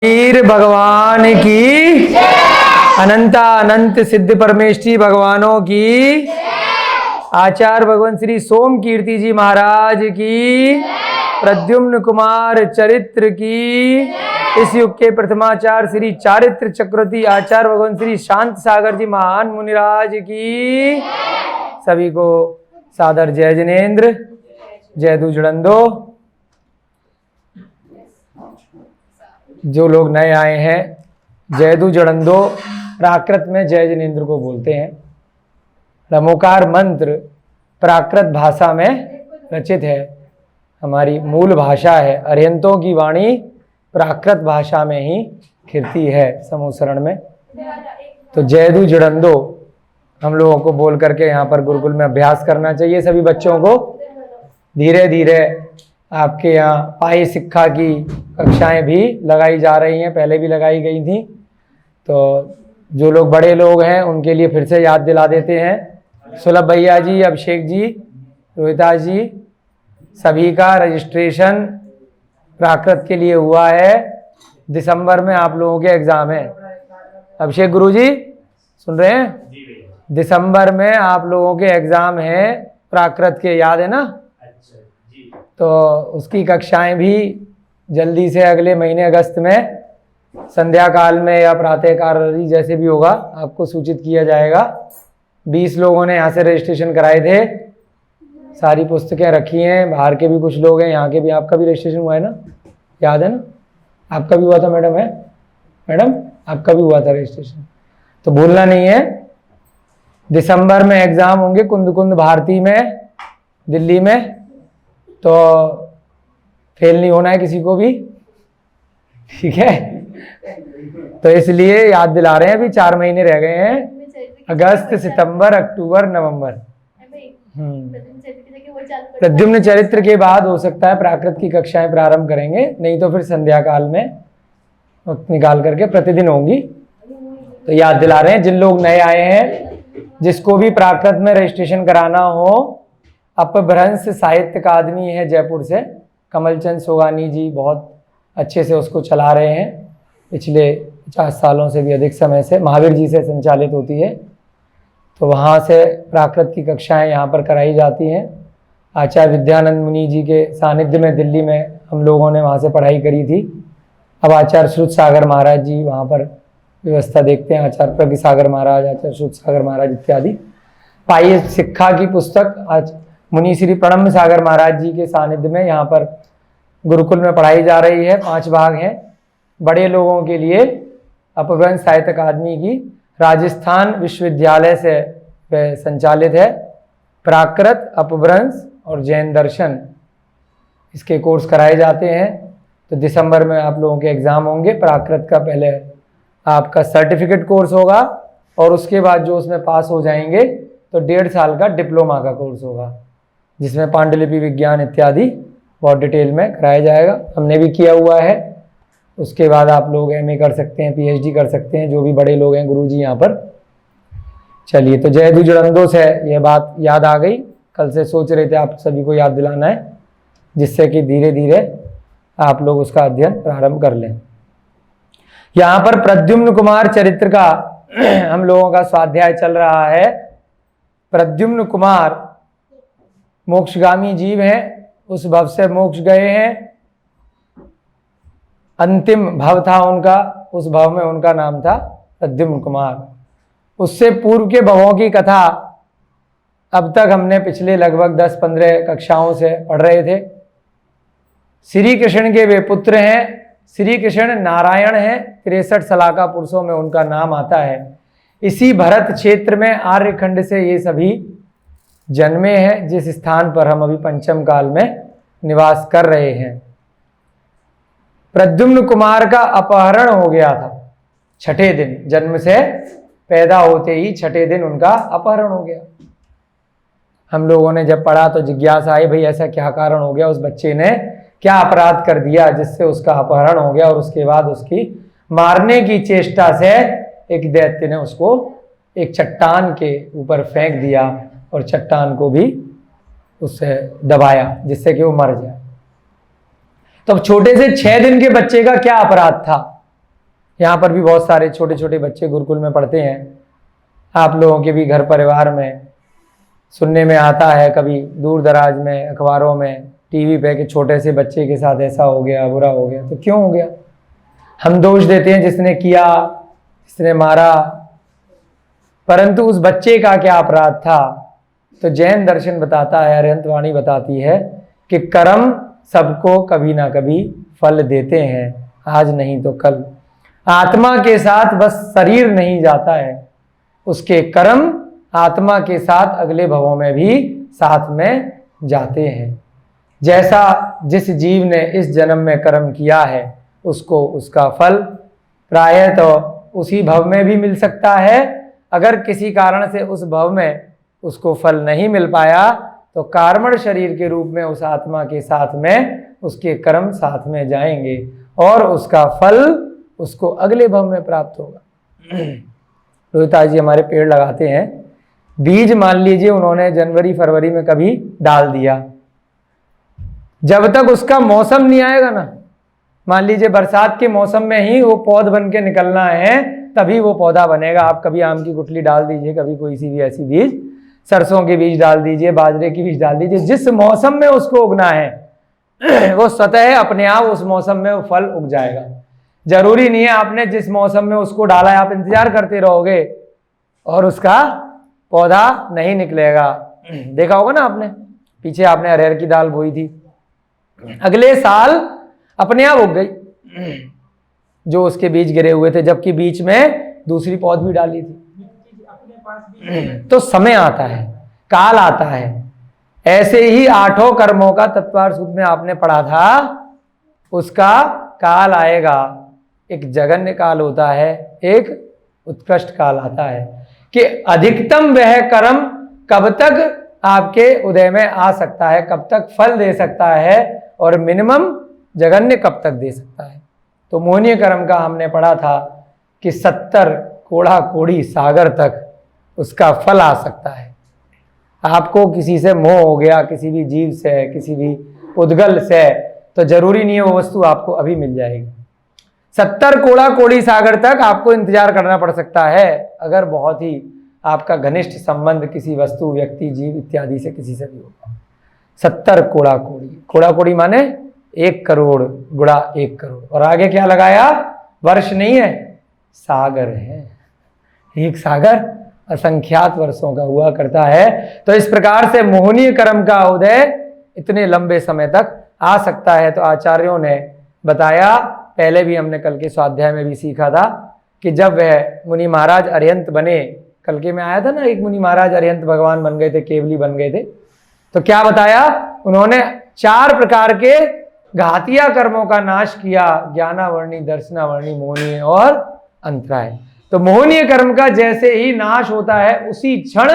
वीर भगवान की, अनंता अनंत सिद्ध परमेष्ठी भगवानों की, आचार्य भगवान श्री सोम कीर्ति जी महाराज की, प्रद्युम्न कुमार चरित्र की, इस युग के प्रथमाचार्य श्री चारित्र चक्रवर्ती आचार्य भगवान श्री शांत सागर जी महान मुनिराज की, सभी को सादर जय जिनेन्द्र, जय दुजड़ंदो। जो लोग नए आए हैं, जयदु जड़ंदो प्राकृत में जय जिनेन्द्र को बोलते हैं। रमोकार मंत्र प्राकृत भाषा में रचित है, हमारी मूल भाषा है। अरिहंतों की वाणी प्राकृत भाषा में ही खिरती है समूसरण में। तो जयदु जड़ंदो हम लोगों को बोल करके यहाँ पर गुरुकुल में अभ्यास करना चाहिए सभी बच्चों को। धीरे धीरे आपके यहाँ पाई शिक्षा की कक्षाएं भी लगाई जा रही हैं, पहले भी लगाई गई थी। तो जो लोग बड़े लोग हैं उनके लिए फिर से याद दिला देते हैं। सुलभ भैया जी, अभिषेक जी, रोहिता जी, सभी का रजिस्ट्रेशन प्राकृत के लिए हुआ है। दिसंबर में आप लोगों के एग्ज़ाम है। अभिषेक गुरु जी सुन रहे हैं? दिसंबर में आप लोगों के एग्ज़ाम हैं प्राकृत के, याद है ना? तो उसकी कक्षाएं भी जल्दी से अगले महीने अगस्त में संध्या काल में या प्रातः काल जैसे भी होगा आपको सूचित किया जाएगा। 20 लोगों ने यहाँ से रजिस्ट्रेशन कराए थे, सारी पुस्तकें रखी हैं। बाहर के भी कुछ लोग हैं, यहाँ के भी। आपका भी रजिस्ट्रेशन हुआ है ना, याद है ना? आपका भी हुआ था मैडम? है मैडम, आपका भी हुआ था रजिस्ट्रेशन, तो भूलना नहीं है। दिसंबर में एग्ज़ाम होंगे कुंद कुंद भारती में, दिल्ली में। तो फेल नहीं होना है किसी को भी, ठीक है? तो इसलिए याद दिला रहे हैं। अभी 4 महीने रह गए हैं, अगस्त, सितंबर, अक्टूबर, नवंबर। प्रद्युम्न चरित्र के बाद हो सकता है प्राकृत की कक्षाएं प्रारंभ करेंगे, नहीं तो फिर संध्या काल में वक्त निकाल करके प्रतिदिन होंगी। तो याद दिला रहे हैं जिन लोग नए आए हैं, जिसको भी प्राकृत में रजिस्ट्रेशन कराना हो। अपभ्रंश साहित्य अकादमी है जयपुर से, कमलचंद सोगानी जी बहुत अच्छे से उसको चला रहे हैं। पिछले 50 सालों से भी अधिक समय से महावीर जी से संचालित होती है। तो वहाँ से प्राकृत की कक्षाएं यहाँ पर कराई जाती हैं। आचार्य विद्यानंद मुनि जी के सानिध्य में दिल्ली में हम लोगों ने वहाँ से पढ़ाई करी थी। अब आचार्य श्रुत सागर महाराज जी वहाँ पर व्यवस्था देखते हैं। आचार्य प्रज्ञ सागर महाराज, आचार्य श्रुत सागर महाराज इत्यादि। पाई शिक्षा की पुस्तक आज मुनि श्री प्रणम्य सागर महाराज जी के सानिध्य में यहाँ पर गुरुकुल में पढ़ाई जा रही है। 5 भाग हैं। बड़े लोगों के लिए अपभ्रंश साहित्य अकादमी की राजस्थान विश्वविद्यालय से संचालित है। प्राकृत, अपभ्रंश और जैन दर्शन, इसके कोर्स कराए जाते हैं। तो दिसंबर में आप लोगों के एग्ज़ाम होंगे। प्राकृत का पहले आपका सर्टिफिकेट कोर्स होगा और उसके बाद जो उसमें पास हो जाएंगे तो 1.5 साल का डिप्लोमा का कोर्स होगा, जिसमें पांडुलिपि विज्ञान इत्यादि बहुत डिटेल में कराया जाएगा। हमने भी किया हुआ है। उसके बाद आप लोग MA कर सकते हैं, PhD कर सकते हैं, जो भी बड़े लोग हैं गुरुजी यहाँ पर। चलिए, तो जयदु जड़ंदो से यह बात याद आ गई। कल से सोच रहे थे आप सभी को याद दिलाना है, जिससे कि धीरे धीरे आप लोग उसका अध्ययन प्रारंभ कर लें। यहाँ पर प्रद्युम्न कुमार चरित्र का हम लोगों का स्वाध्याय चल रहा है। प्रद्युम्न कुमार मोक्षगामी जीव हैं, उस भव से मोक्ष गए हैं। अंतिम भव था उनका, उस भव में उनका नाम था प्रद्युम्न कुमार। उससे पूर्व के भवों की कथा अब तक हमने पिछले लगभग 10-15 कक्षाओं से पढ़ रहे थे। श्री कृष्ण के वे पुत्र हैं। श्री कृष्ण नारायण हैं, 63 सलाका पुरुषों में उनका नाम आता है। इसी भरत क्षेत्र में आर्यखंड से ये सभी जन्मे हैं, जिस स्थान पर हम अभी पंचम काल में निवास कर रहे हैं। प्रद्युम्न कुमार का अपहरण हो गया था 6ठे दिन, जन्म से पैदा होते ही 6ठे दिन उनका अपहरण हो गया। हम लोगों ने जब पढ़ा तो जिज्ञासा आई, भाई ऐसा क्या कारण हो गया, उस बच्चे ने क्या अपराध कर दिया जिससे उसका अपहरण हो गया। और उसके बाद उसकी मारने की चेष्टा से एक दैत्य ने उसको एक चट्टान के ऊपर फेंक दिया और चट्टान को भी उससे दबाया, जिससे कि वो मर जाए। तो छोटे से 6 दिन के बच्चे का क्या अपराध था, यहाँ पर भी बहुत सारे छोटे छोटे बच्चे गुरुकुल में पढ़ते हैं। आप लोगों के भी घर परिवार में सुनने में आता है, कभी दूर दराज में, अखबारों में, टीवी पे, कि छोटे से बच्चे के साथ ऐसा हो गया, बुरा हो गया। तो क्यों हो गया? हम दोष देते हैं जिसने किया, जिसने मारा, परंतु उस बच्चे का क्या अपराध था? तो जैन दर्शन बताता है, अरिहंत वाणी बताती है कि कर्म सबको कभी ना कभी फल देते हैं, आज नहीं तो कल। आत्मा के साथ बस शरीर नहीं जाता है, उसके कर्म आत्मा के साथ अगले भवों में भी साथ में जाते हैं। जैसा जिस जीव ने इस जन्म में कर्म किया है, उसको उसका फल प्रायः तो उसी भव में भी मिल सकता है। अगर किसी कारण से उस भव में उसको फल नहीं मिल पाया, तो कार्मण शरीर के रूप में उस आत्मा के साथ में उसके कर्म साथ में जाएंगे और उसका फल उसको अगले भव में प्राप्त होगा। रोहिता जी हमारे पेड़ लगाते हैं, बीज मान लीजिए उन्होंने जनवरी फरवरी में कभी डाल दिया, जब तक उसका मौसम नहीं आएगा ना, मान लीजिए बरसात के मौसम में ही वो पौध बन के निकलना है, तभी वो पौधा बनेगा। आप कभी आम की गुठली डाल दीजिए, कभी कोई सी भी ऐसी बीज, सरसों के बीज डाल दीजिए, बाजरे की बीज डाल दीजिए, जिस मौसम में उसको उगना है वो स्वतः अपने आप उस मौसम में वो फल उग जाएगा। जरूरी नहीं है आपने जिस मौसम में उसको डाला है आप इंतजार करते रहोगे और उसका पौधा नहीं निकलेगा। देखा होगा ना आपने, पीछे आपने अरहर की दाल बोई थी, अगले साल अपने आप उग गई जो उसके बीज गिरे हुए थे, जबकि बीच में दूसरी पौध भी डाली थी। तो समय आता है, काल आता है। ऐसे ही 8 कर्मों का तत्वार सूत्र में आपने पढ़ा था, उसका काल आएगा। एक जघन्य काल होता है, एक उत्कृष्ट काल आता है कि अधिकतम वह कर्म कब तक आपके उदय में आ सकता है, कब तक फल दे सकता है, और मिनिमम जघन्य कब तक दे सकता है। तो मोहनीय कर्म का हमने पढ़ा था कि 70 कोड़ा कोड़ी सागर तक उसका फल आ सकता है। आपको किसी से मोह हो गया, किसी भी जीव से, किसी भी उद्गल से, तो जरूरी नहीं है वो वस्तु आपको अभी मिल जाएगी। 70 कोड़ा कोड़ी सागर तक आपको इंतजार करना पड़ सकता है, अगर बहुत ही आपका घनिष्ठ संबंध किसी वस्तु, व्यक्ति, जीव इत्यादि से किसी से भी होगा। 70 कोड़ा कोड़ी, कोड़ा कोड़ी माने 1 करोड़ गुणा 1 करोड़, और आगे क्या लगाया? वर्ष नहीं है, सागर है। एक सागर असंख्यात वर्षों का हुआ करता है। तो इस प्रकार से मोहनीय कर्म का उदय इतने लंबे समय तक आ सकता है। तो आचार्यों ने बताया, पहले भी हमने कल के स्वाध्याय में भी सीखा था कि जब वह मुनि महाराज अरिहंत बने, कल के में आया था ना, एक मुनि महाराज अरिहंत भगवान बन गए थे, केवली बन गए थे, तो क्या बताया उन्होंने? 4 प्रकार के घातिया कर्मों का नाश किया, ज्ञानावर्णी, दर्शनावर्णी, मोहनीय और अंतराय। तो मोहनीय कर्म का जैसे ही नाश होता है, उसी क्षण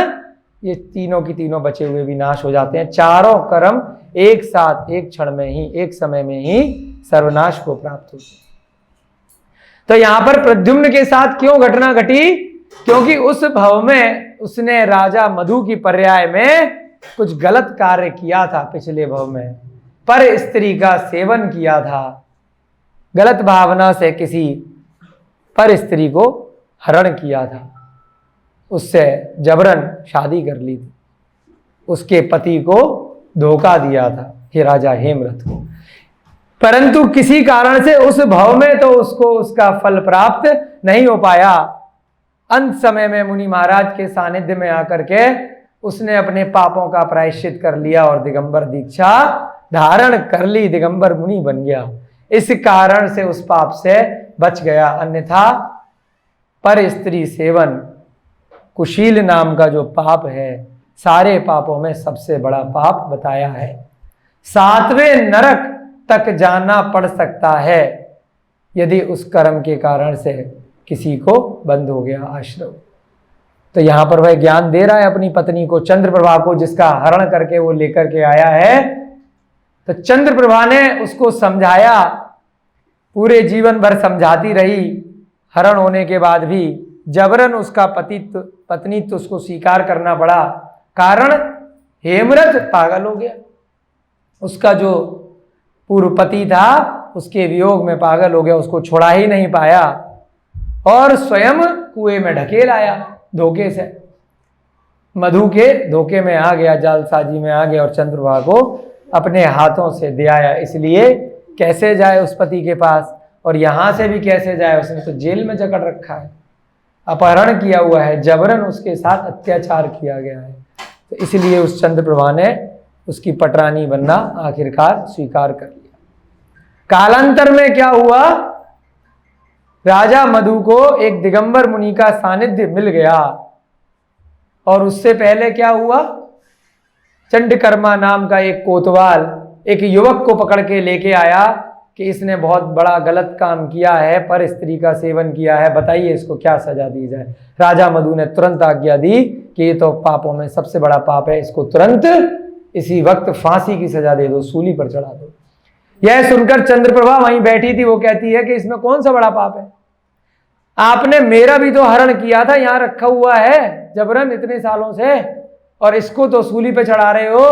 ये तीनों की तीनों बचे हुए भी नाश हो जाते हैं। चारों कर्म एक साथ, एक क्षण में ही, एक समय में ही सर्वनाश को प्राप्त होते हैं। तो यहां पर प्रद्युम्न के साथ क्यों घटना घटी? क्योंकि उस भव में उसने राजा मधु की पर्याय में कुछ गलत कार्य किया था। पिछले भव में पर स्त्री का सेवन किया था, गलत भावना से किसी पर स्त्री को हरण किया था, उससे जबरन शादी कर ली थी, उसके पति को धोखा दिया था, हे राजा हेमरथ को। परंतु किसी कारण से उस भव में तो उसको उसका फल प्राप्त नहीं हो पाया। अंत समय में मुनि महाराज के सानिध्य में आकर के उसने अपने पापों का प्रायश्चित कर लिया और दिगंबर दीक्षा धारण कर ली, दिगंबर मुनि बन गया। इस कारण से उस पाप से बच गया। अन्यथा पर स्त्री सेवन, कुशील नाम का जो पाप है, सारे पापों में सबसे बड़ा पाप बताया है। 7वें नरक तक जाना पड़ सकता है यदि उस कर्म के कारण से किसी को बंद हो गया आश्रम। तो यहां पर वह ज्ञान दे रहा है अपनी पत्नी को, चंद्रप्रभा को, जिसका हरण करके वो लेकर के आया है। तो चंद्रप्रभा ने उसको समझाया, पूरे जीवन भर समझाती रही, हरण होने के बाद भी जबरन उसका पत्नी तो उसको स्वीकार करना पड़ा। कारण हेमरथ पागल हो गया, उसका जो पूर्व पति था उसके वियोग में पागल हो गया, उसको छोड़ा ही नहीं पाया। और स्वयं कुएं में ढकेल आया धोखे से। मधु के धोखे में आ गया, जालसाजी में आ गया और चंद्रप्रभा को अपने हाथों से दे आया। इसलिए कैसे जाए उस पति के पास, और यहां से भी कैसे जाए, उसने तो जेल में जकड़ रखा है, अपहरण किया हुआ है, जबरन उसके साथ अत्याचार किया गया है। तो इसलिए उस चंद्रप्रभा ने उसकी पटरानी बनना आखिरकार स्वीकार कर लिया। कालांतर में क्या हुआ, राजा मधु को एक दिगंबर मुनि का सानिध्य मिल गया, और उससे पहले क्या हुआ, चंडकर्मा नाम का एक कोतवाल एक युवक को पकड़ के लेके आया कि इसने बहुत बड़ा गलत काम किया है, पर स्त्री का सेवन किया है, बताइए इसको क्या सजा दी जाए। राजा मधु ने तुरंत आज्ञा दी कि ये तो पापों में सबसे बड़ा पाप है, इसको तुरंत इसी वक्त फांसी की सजा दे दो, सूली पर चढ़ा दो। यह सुनकर चंद्रप्रभा वहीं बैठी थी, वो कहती है कि इसमें कौन सा बड़ा पाप है, आपने मेरा भी तो हरण किया था, यहां रखा हुआ है जबरन इतने सालों से, और इसको तो सूली पे चढ़ा रहे हो,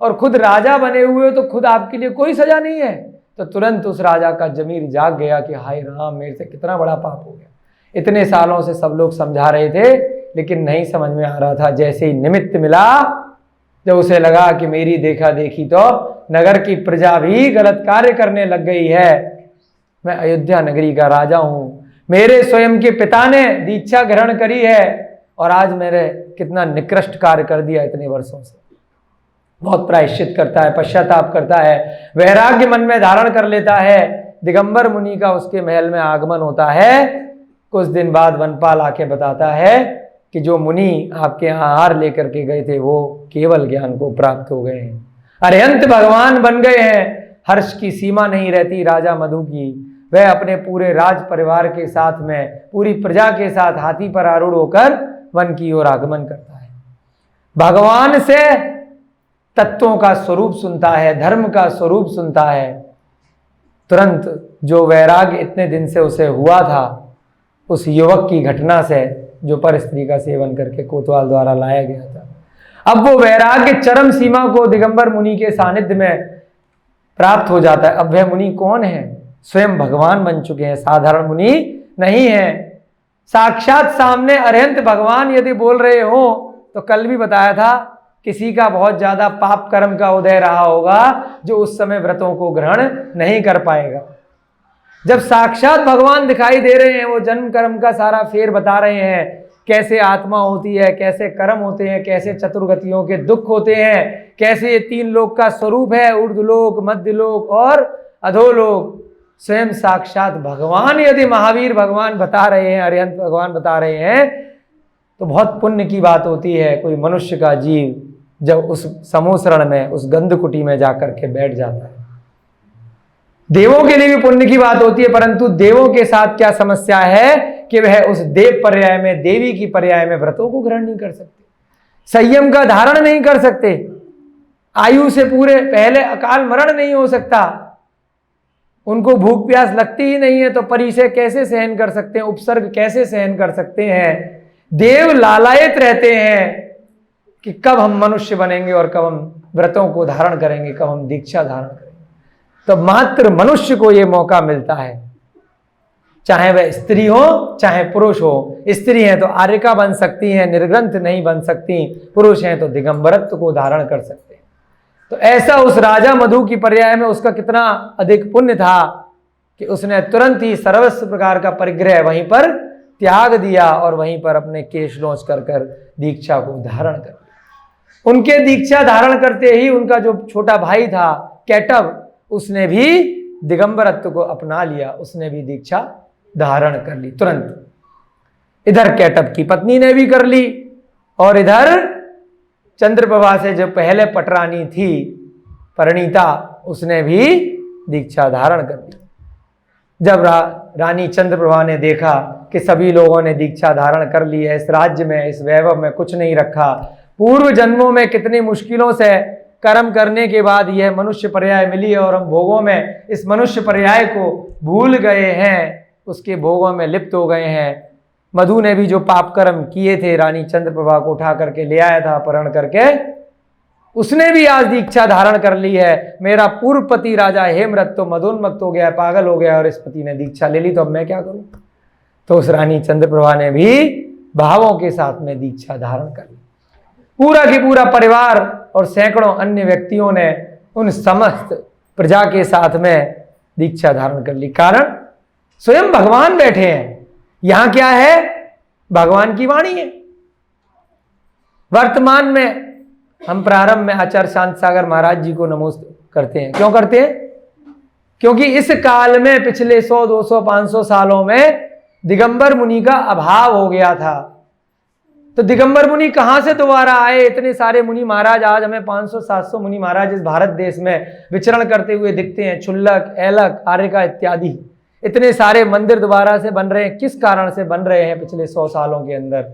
और खुद राजा बने हुए हो, तो खुद आपके लिए कोई सजा नहीं है। तो तुरंत उस राजा का जमीर जाग गया कि हाय राम, मेरे से कितना बड़ा पाप हो गया। इतने सालों से सब लोग समझा रहे थे, लेकिन नहीं समझ में आ रहा था। जैसे ही निमित्त मिला, जब उसे लगा कि मेरी देखा देखी तो नगर की प्रजा भी गलत कार्य करने लग गई है, मैं अयोध्या नगरी का राजा हूं, मेरे स्वयं के पिता ने दीक्षा ग्रहण करी है, और आज मेरे कितना निकृष्ट कार्य कर दिया इतने वर्षों से। बहुत प्रायश्चित करता है, पश्चाताप करता है, वैराग्य मन में धारण कर लेता है। दिगंबर मुनि का उसके महल में आगमन होता है। कुछ दिन बाद वनपाल आके बताता है कि जो मुनि आपके यहाँ हार लेकर के गए थे, वो केवल ज्ञान को प्राप्त हो गए हैं, अरिहंत भगवान बन गए हैं। हर्ष की सीमा नहीं रहती राजा मधु की। वह अपने पूरे राज परिवार के साथ में, पूरी प्रजा के साथ हाथी पर आरूढ़ होकर वन की ओर आगमन करता है। भगवान से तत्वों का स्वरूप सुनता है, धर्म का स्वरूप सुनता है। तुरंत जो वैराग्य इतने दिन से उसे हुआ था, उस युवक की घटना से, जो पर स्त्री का सेवन करके कोतवाल द्वारा लाया गया था, अब वो वैराग्य चरम सीमा को दिगंबर मुनि के सानिध्य में प्राप्त हो जाता है। अब वह मुनि कौन है, स्वयं भगवान बन चुके हैं, साधारण मुनि नहीं है। साक्षात सामने अरिहंत भगवान यदि बोल रहे हो, तो कल भी बताया था, किसी का बहुत ज्यादा पाप कर्म का उदय रहा होगा, जो उस समय व्रतों को ग्रहण नहीं कर पाएगा। जब साक्षात भगवान दिखाई दे रहे हैं, वो जन्म कर्म का सारा फेर बता रहे हैं, कैसे आत्मा होती है, कैसे कर्म होते हैं, कैसे चतुर्गतियों के दुख होते हैं, कैसे ये तीन लोक का स्वरूप है, ऊर्ध्वलोक, मध्यलोक और अधोलोक। स्वयं साक्षात भगवान यदि महावीर भगवान बता रहे हैं, अरिहंत भगवान बता रहे हैं, तो बहुत पुण्य की बात होती है कोई मनुष्य का जीव जब उस समोसरण में, उस गंधकुटी में जाकर के बैठ जाता है। देवों के लिए भी पुण्य की बात होती है, परंतु देवों के साथ क्या समस्या है कि वह उस देव पर्याय में, देवी की पर्याय में व्रतों को ग्रहण नहीं कर सकते, संयम का धारण नहीं कर सकते, आयु से पूरे पहले अकाल मरण नहीं हो सकता, उनको भूख प्यास लगती ही नहीं है, तो परिचय कैसे सहन कर सकते हैं, उपसर्ग कैसे सहन कर सकते हैं। देव लालायित रहते हैं कि कब हम मनुष्य बनेंगे और कब हम व्रतों को धारण करेंगे, कब हम दीक्षा धारण करेंगे। तो मात्र मनुष्य को यह मौका मिलता है, चाहे वह स्त्री हो चाहे पुरुष हो। स्त्री हैं तो आर्यका बन सकती हैं, निर्ग्रंथ नहीं बन सकती, पुरुष हैं तो दिगंबरत्व को धारण कर सकते हैं। तो ऐसा उस राजा मधु की पर्याय में उसका कितना अधिक पुण्य था कि उसने तुरंत ही सर्वस्व प्रकार का परिग्रह वहीं पर त्याग दिया और वहीं पर अपने केश नोच कर दीक्षा को धारण कर लिया। उनके दीक्षा धारण करते ही उनका जो छोटा भाई था कैटव, उसने भी दिगंबरत्व को अपना लिया, उसने भी दीक्षा धारण कर ली तुरंत। इधर कैटव की पत्नी ने भी कर ली, और इधर चंद्रप्रभा से जो पहले पटरानी थी परिणीता, उसने भी दीक्षा धारण कर ली। जब रानी चंद्रप्रभा ने देखा कि सभी लोगों ने दीक्षा धारण कर ली है, इस राज्य में, इस वैभव में कुछ नहीं रखा, पूर्व जन्मों में कितनी मुश्किलों से कर्म करने के बाद यह मनुष्य पर्याय मिली है, और हम भोगों में इस मनुष्य पर्याय को भूल गए हैं, उसके भोगों में लिप्त हो गए हैं। मधु ने भी जो पाप कर्म किए थे, रानी चंद्रप्रभा को उठा करके ले आया था अपहरण करके, उसने भी आज दीक्षा धारण कर ली है। मेरा पूर्व पति राजा हेमरथ तो मदोन्मत्त हो गया, पागल हो गया, और इस पति ने दीक्षा ले ली, तो अब मैं क्या करूं। तो उस रानी चंद्रप्रभा ने भी भावों के साथ में दीक्षा धारण कर ली। पूरा की पूरा परिवार और सैकड़ों अन्य व्यक्तियों ने उन समस्त प्रजा के साथ में दीक्षा धारण कर ली। कारण स्वयं भगवान बैठे हैं। यहां क्या है? भगवान की वाणी है। वर्तमान में हम प्रारंभ में आचार्य शांत सागर महाराज जी को नमोस्त करते हैं। क्यों करते हैं? क्योंकि इस काल में पिछले 100, 200, 500 सालों में दिगंबर मुनि का अभाव हो गया था। तो दिगंबर मुनि कहां से दोबारा आए? इतने सारे मुनि महाराज आज हमें 500, 700 मुनि महाराज इस भारत देश में विचरण करते हुए दिखते हैं। क्षुल्लक, ऐलक, आर्यका इत्यादि इतने सारे मंदिर दोबारा से बन रहे हैं। किस कारण से बन रहे हैं? पिछले 100 सालों के अंदर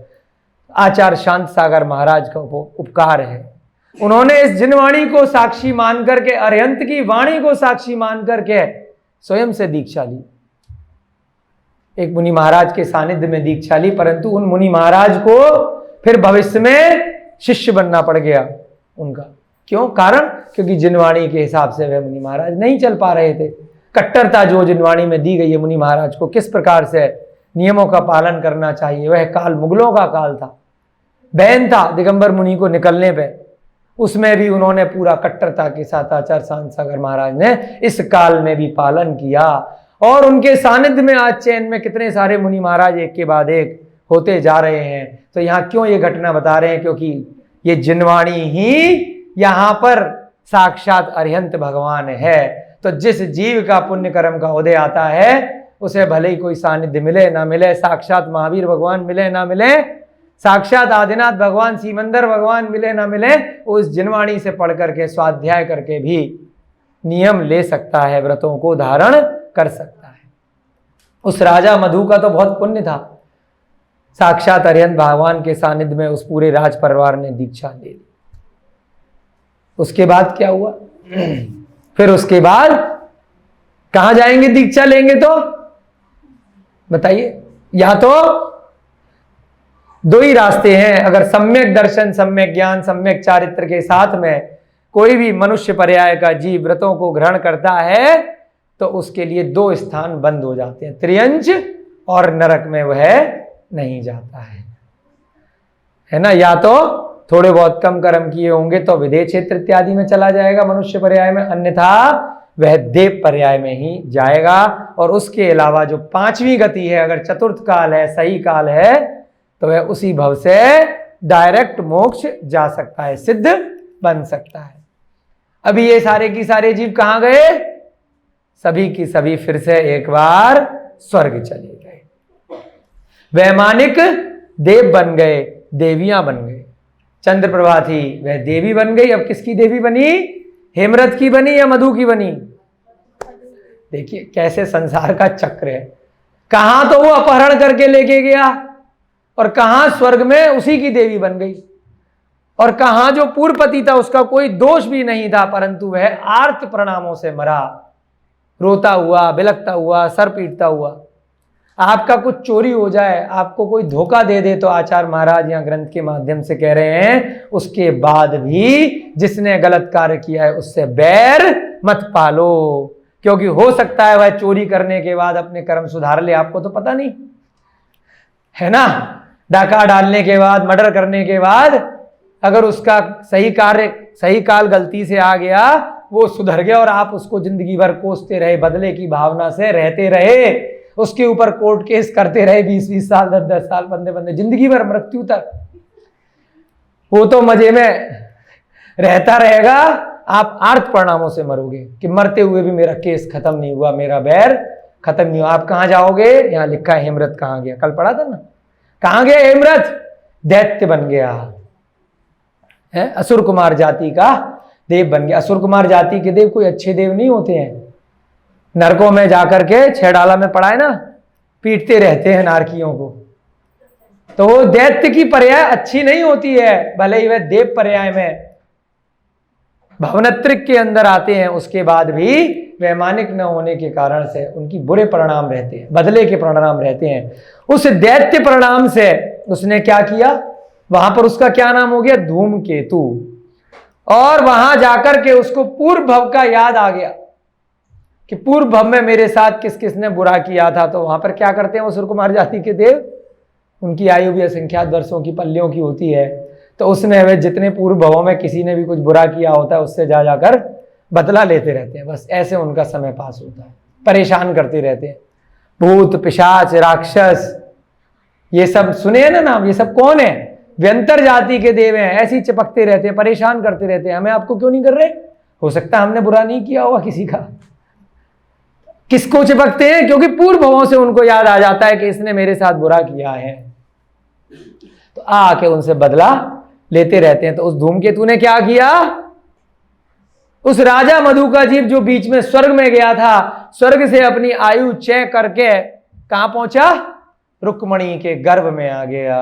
आचार्य शांत सागर महाराज का उपकार है। उन्होंने इस जिनवाणी को साक्षी मान करके, अरिहंत की वाणी को साक्षी मान करके स्वयं से दीक्षा ली। एक मुनि महाराज के सानिध्य में दीक्षा ली, परंतु उन मुनि महाराज को फिर भविष्य में शिष्य बनना पड़ गया उनका। क्यों? कारण क्योंकि जिनवाणी के हिसाब से वह मुनि महाराज नहीं चल पा रहे थे। कट्टरता जो जिनवाणी में दी गई है मुनि महाराज को, किस प्रकार से नियमों का पालन करना चाहिए, वह काल मुगलों का काल था। बैन था दिगंबर मुनि को निकलने पे, उसमें भी उन्होंने पूरा कट्टरता के साथ आचार्य शांत सागर महाराज ने इस काल में भी पालन किया। और उनके सानिध्य में आज चैन में कितने सारे मुनि महाराज एक के बाद एक होते जा रहे हैं। तो यहाँ क्यों ये घटना बता रहे हैं? क्योंकि ये जिनवाणी ही यहाँ पर साक्षात अरिहंत भगवान है। तो जिस जीव का पुण्य कर्म का उदय आता है, उसे भले ही कोई सानिध्य मिले ना मिले, साक्षात महावीर भगवान मिले ना मिले, साक्षात आदिनाथ भगवान, सीमंदर भगवान मिले ना मिले, उस जिनवाणी से पढ़ करके स्वाध्याय करके भी नियम ले सकता है, व्रतों को धारण कर सकता है। उस राजा मधु का तो बहुत पुण्य था। साक्षात अरिहंत भगवान के सानिध्य में उस पूरे राज परिवार ने दीक्षा ले ली। उसके बाद क्या हुआ? फिर उसके बाद कहां जाएंगे दीक्षा लेंगे? तो बताइए। या तो दो ही रास्ते हैं। अगर सम्यक दर्शन, सम्यक ज्ञान, सम्यक चारित्र के साथ में कोई भी मनुष्य पर्याय का जीव व्रतों को ग्रहण करता है, तो उसके लिए दो स्थान बंद हो जाते हैं, त्रियंच और नरक में वह नहीं जाता है ना। या तो थोड़े बहुत कम कर्म किए होंगे तो विदेह क्षेत्र इत्यादि में चला जाएगा मनुष्य पर्याय में, अन्यथा वह देव पर्याय में ही जाएगा। और उसके अलावा जो पांचवी गति है, अगर चतुर्थ काल है, सही काल है, तो वह उसी भव से डायरेक्ट मोक्ष जा सकता है, सिद्ध बन सकता है। अभी ये सारे की सारे जीव कहां गए? सभी की सभी फिर से एक बार स्वर्ग चले गए। वैमानिक देव बन गए, देवियां बन गए। चंद्रप्रभा थी, वह देवी बन गई। अब किसकी देवी बनी? हेमरथ की बनी या मधु की बनी? देखिए कैसे संसार का चक्र है। कहां तो वो अपहरण करके लेके गया और कहां स्वर्ग में उसी की देवी बन गई। और कहां जो पूर्व पति था, उसका कोई दोष भी नहीं था, परंतु वह आर्त प्रणामों से मरा, रोता हुआ, बिलखता हुआ, सर पीटता हुआ। आपका कुछ चोरी हो जाए, आपको कोई धोखा दे दे, तो आचार्य महाराज यहाँ ग्रंथ के माध्यम से कह रहे हैं, उसके बाद भी जिसने गलत कार्य किया है उससे बैर मत पालो, क्योंकि हो सकता है वह चोरी करने के बाद अपने कर्म सुधार ले, आपको तो पता नहीं है ना। डाका डालने के बाद, मर्डर करने के बाद अगर उसका सही कार्य, सही काल गलती से आ गया, वो सुधर गया और आप उसको जिंदगी भर कोसते रहे, बदले की भावना से रहते रहे, उसके ऊपर कोर्ट केस करते रहे 20-20 साल, 10-10 साल, 15-15, जिंदगी भर, मृत्यु तक, वो तो मजे में रहता रहेगा। आप आर्त परिणामों से मरोगे कि मरते हुए भी मेरा केस खत्म नहीं हुआ, मेरा बैर खत्म नहीं हुआ। आप कहां जाओगे? यहां लिखा है हेमरथ कहां गया, कल पढ़ा था ना। कहां गया हेमरथ? दैत्य बन गया है, असुर कुमार जाति का देव बन गया। असुर कुमार जाति के देव कोई अच्छे देव नहीं होते हैं। नरकों में जाकर के, छेड़ाला में पड़ा है ना, पीटते रहते हैं नारकियों को। तो वो दैत्य की पर्याय अच्छी नहीं होती है, भले ही वह देव पर्याय में भवनत्रिक के अंदर आते हैं, उसके बाद भी वैमानिक न होने के कारण से उनकी बुरे परिणाम रहते हैं, बदले के परिणाम रहते हैं। उस दैत्य परिणाम से उसने क्या किया? वहां पर उसका क्या नाम हो गया? धूमकेतु। और वहां जाकर के उसको पूर्व भव का याद आ गया। कि पूर्व भव में मेरे साथ किस किसने बुरा किया था। तो वहां पर क्या करते हैं वो सूर्य कुमार जाति के देव, उनकी आयु भी असंख्यात वर्षों की पल्लियों की होती है, तो उसने वे जितने पूर्व भवों में किसी ने भी कुछ बुरा किया होता है उससे जा जाकर बदला लेते रहते हैं। बस ऐसे उनका समय पास होता है, परेशान करते रहते हैं। भूत पिशाच राक्षस ये सब सुने हैं ना नाम, ये सब कौन है? व्यंतर जाति के देव हैं। ऐसे ही चिपकते रहते हैं, परेशान करते रहते हैं। हमें आपको क्यों नहीं कर रहे? हो सकता है हमने बुरा नहीं किया होगा किसी का। किसको चिपकते हैं? क्योंकि पूर्व भवों से उनको याद आ जाता है कि इसने मेरे साथ बुरा किया है, तो आके उनसे बदला लेते रहते हैं। तो उस धूमकेतु ने क्या किया? उस राजा मधु का जीव जो बीच में स्वर्ग में गया था, स्वर्ग से अपनी आयु चय करके कहां पहुंचा? रुक्मणी के गर्भ में आ गया।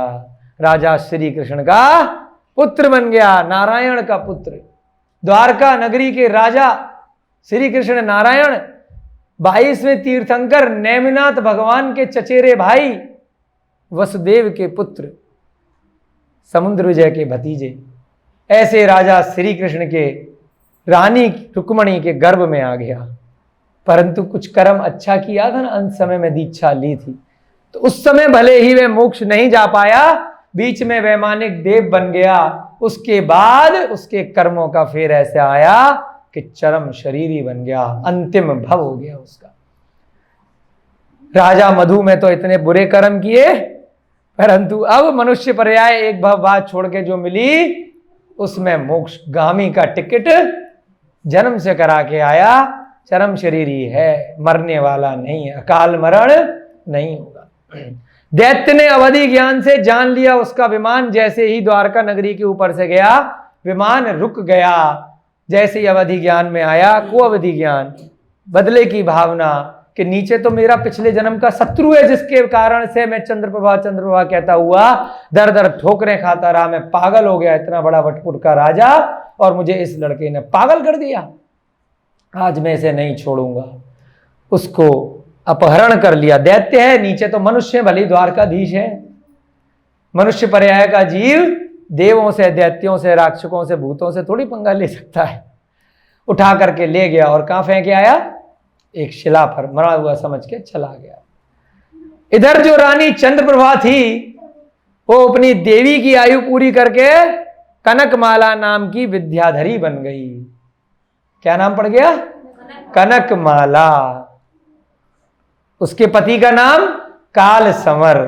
राजा श्री कृष्ण का पुत्र बन गया, नारायण का पुत्र। द्वारका नगरी के राजा श्री कृष्ण नारायण 22वें तीर्थंकर नेमिनाथ भगवान के चचेरे भाई वसुदेव के पुत्र, समुद्र विजय के भतीजे। ऐसे राजा श्री कृष्ण के रानी रुक्मणी के गर्भ में आ गया। परंतु कुछ कर्म अच्छा किया था ना, अंत समय में दीक्षा ली थी, तो उस समय भले ही वे मोक्ष नहीं जा पाया, बीच में वैमानिक देव बन गया। उसके बाद उसके कर्मों का फेर ऐसे आया कि चरम शरीरी बन गया, अंतिम भव हो गया उसका। राजा मधु में तो इतने बुरे कर्म किए, परंतु अब मनुष्य पर्याय एक भव बाद छोड़ के जो मिली, उसमें मोक्ष गामी का टिकट जन्म से करा के आया। चरम शरीरी है, मरने वाला नहीं है, अकाल मरण नहीं होगा। दैत्य ने अवधि ज्ञान से जान लिया उसका विमान जैसे ही द्वारका नगरी के ऊपर से गया, विमान रुक गया। जैसे ही अवधि ज्ञान में आया, को अवधि ज्ञान, बदले की भावना कि नीचे तो मेरा पिछले जन्म का शत्रु है, जिसके कारण से मैं चंद्रप्रभा चंद्रप्रभा कहता हुआ दर दर ठोकरें खाता रहा, मैं पागल हो गया। इतना बड़ा वटपुर का राजा और मुझे इस लड़के ने पागल कर दिया, आज मैं इसे नहीं छोड़ूंगा। उसको अपहरण कर लिया। दैत्य है, नीचे तो मनुष्य है, भले द्वारकाधीश है। मनुष्य पर्याय का जीव देवों से, दैत्यों से, राक्षकों से, भूतों से थोड़ी पंगा ले सकता है। उठा करके ले गया और कहां फेंक के आया? एक शिला पर मरा हुआ समझ के चला गया। इधर जो रानी चंद्रप्रभा थी, वो अपनी देवी की आयु पूरी करके कनकमाला नाम की विद्याधरी बन गई। क्या नाम पड़ गया? कनकमाला। उसके पति का नाम काल समर।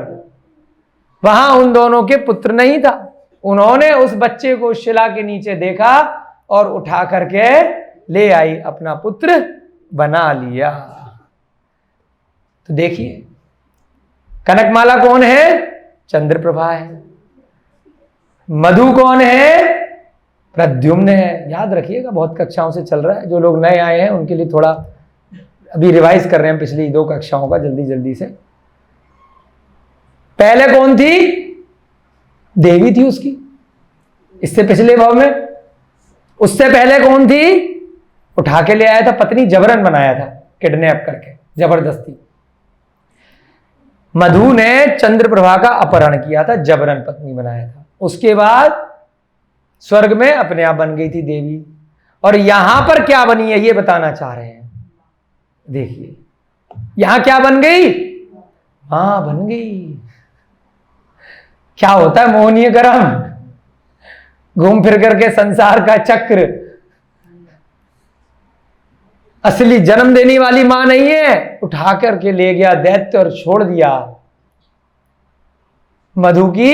वहां उन दोनों के पुत्र नहीं था। उन्होंने उस बच्चे को शिला के नीचे देखा और उठा करके ले आई, अपना पुत्र बना लिया। तो देखिए, कनकमाला कौन है? चंद्रप्रभा है। मधु कौन है? प्रद्युम्न है। याद रखिएगा, बहुत कक्षाओं से चल रहा है। जो लोग नए आए हैं उनके लिए थोड़ा अभी रिवाइज कर रहे हैं पिछली 2 कक्षाओं का, जल्दी जल्दी से। पहले कौन थी? देवी थी उसकी, इससे पिछले भाव में। उससे पहले कौन थी? उठा के ले आया था, पत्नी जबरन बनाया था, किडनैप करके जबरदस्ती। मधु ने चंद्रप्रभा का अपहरण किया था, जबरन पत्नी बनाया था। उसके बाद स्वर्ग में अपने आप बन गई थी देवी। और यहां पर क्या बनी है ये बताना चाह रहे हैं। देखिए यहां क्या बन गई? मां बन गई। क्या होता है मोहनीय कर्म? घूम फिर करके संसार का चक्र। असली जन्म देने वाली मां नहीं है, उठा करके ले गया दैत्य और छोड़ दिया। मधु की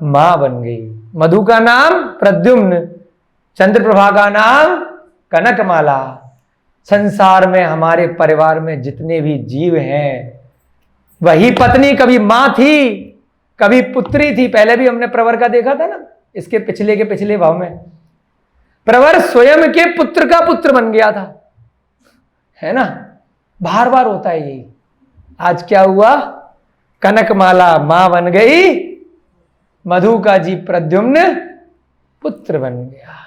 मां बन गई। मधु का नाम प्रद्युम्न, चंद्रप्रभा का नाम कनकमाला। संसार में हमारे परिवार में जितने भी जीव हैं, वही पत्नी कभी मां थी, कभी पुत्री थी। पहले भी हमने प्रवर का देखा था ना, इसके पिछले के पिछले भाव में। प्रवर स्वयं के पुत्र का पुत्र बन गया था, है ना। बार बार होता है यही। आज क्या हुआ? कनकमाला मां बन गई, मधु का जी प्रद्युम्न पुत्र बन गया।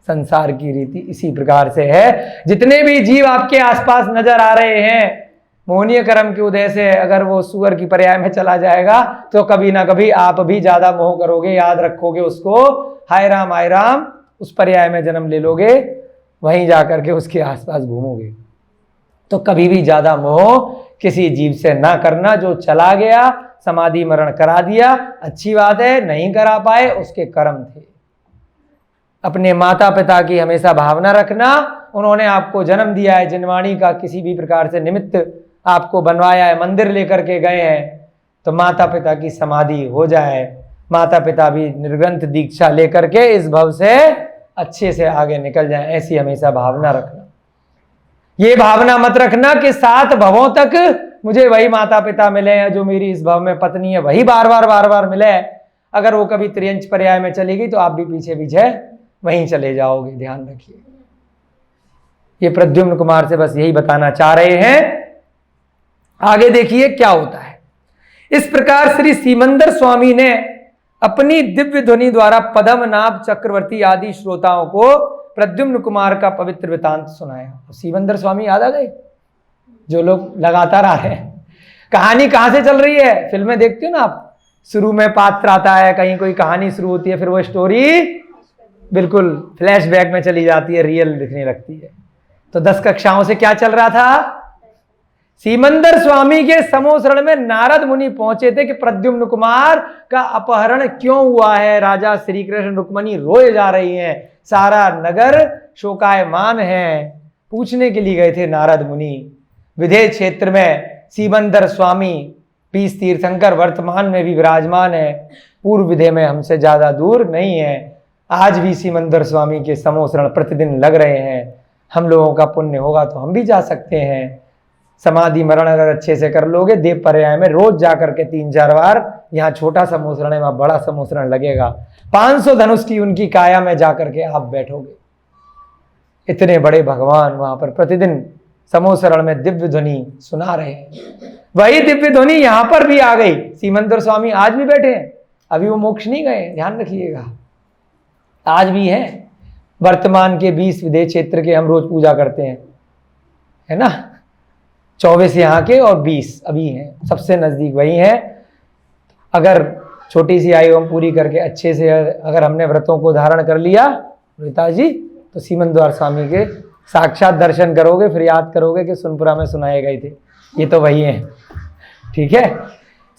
संसार की रीति इसी प्रकार से है। जितने भी जीव आपके आसपास नजर आ रहे हैं, मोहनीय कर्म के उदय से अगर वो सुअर की पर्याय में चला जाएगा तो कभी ना कभी आप भी ज्यादा मोह करोगे, याद रखोगे उसको। हाय राम, उस पर्याय में जन्म ले लोगे, वहीं जाकर के उसके आसपास घूमोगे। तो कभी भी ज्यादा मोह किसी जीव से ना करना। जो चला गया, समाधि मरण करा दिया, अच्छी बात है, नहीं करा पाए उसके कर्म थे। अपने माता पिता की हमेशा भावना रखना। उन्होंने आपको जन्म दिया है, जिनवाणी का किसी भी प्रकार से निमित्त आपको बनवाया है, मंदिर लेकर के गए हैं, तो माता पिता की समाधि हो जाए, माता पिता भी निर्ग्रंथ दीक्षा लेकर के इस भव से अच्छे से आगे निकल जाए, ऐसी हमेशा भावना रखना। ये भावना मत रखना कि 7 भवों तक मुझे वही माता पिता मिले हैं, जो मेरी इस भव में पत्नी है वही बार बार मिले। अगर वो कभी त्रियंच पर्याय में चली गई तो आप भी पीछे पीछे वहीं चले जाओगे, ध्यान रखिए। ये प्रद्युम्न कुमार से बस यही बताना चाह रहे हैं। आगे देखिए क्या होता है। इस प्रकार श्री सीमंदर स्वामी ने अपनी दिव्य ध्वनि द्वारा पद्मनाभ चक्रवर्ती आदि श्रोताओं को प्रद्युम्न कुमार का पवित्र वृतांत सुनाया। सीमंदर स्वामी याद आ गए, जो लोग लगातार आ रहे हैं। कहानी कहां से चल रही है, फिल्में देखते हो ना आप, शुरू में पात्र आता है, कहीं कोई कहानी शुरू होती है, फिर वो स्टोरी बिल्कुल फ्लैशबैक में चली जाती है, रियल दिखने लगती है। तो 10 कक्षाओं से क्या चल रहा था, सीमंदर स्वामी के समोसरण में नारद मुनि पहुंचे थे कि प्रद्युम्न कुमार का अपहरण क्यों हुआ है, राजा श्री कृष्ण रुक्मणी रोए जा रही हैं, सारा नगर शोकायमान है। पूछने के लिए गए थे नारद मुनि। विदेह क्षेत्र में सीमंदर स्वामी 20 तीर्थंकर वर्तमान में भी विराजमान है, पूर्व विदेह में हमसे ज्यादा दूर नहीं है। आज भी सीमंदर स्वामी के समोसरण प्रतिदिन लग रहे हैं। हम लोगों का पुण्य होगा तो हम भी जा सकते हैं। समाधि मरण अगर अच्छे से कर लोगे, देव पर्याय में रोज जाकर के 3-4 बार, यहाँ छोटा समोसरण है वहां बड़ा समोसरण लगेगा, 500 धनुष की उनकी काया में जाकर के आप बैठोगे। इतने बड़े भगवान वहां पर प्रतिदिन समोसरण में दिव्य ध्वनि सुना रहे हैं। वही दिव्य ध्वनि यहां पर भी आ गई। सीमंदर स्वामी आज भी बैठे हैं, अभी वो मोक्ष नहीं गए, ध्यान रखिएगा, आज भी हैं। वर्तमान के 20 विदेह क्षेत्र के हम रोज पूजा करते हैं, है ना, 24 यहाँ के और 20 अभी हैं, सबसे नजदीक वही हैं। अगर छोटी सी आयु हम पूरी करके अच्छे से अगर हमने व्रतों को धारण कर लिया पिताजी, तो सीमंदर स्वामी के साक्षात दर्शन करोगे, फिर याद करोगे कि सुनपुरा में सुनाए गए थे, ये तो वही हैं। ठीक है,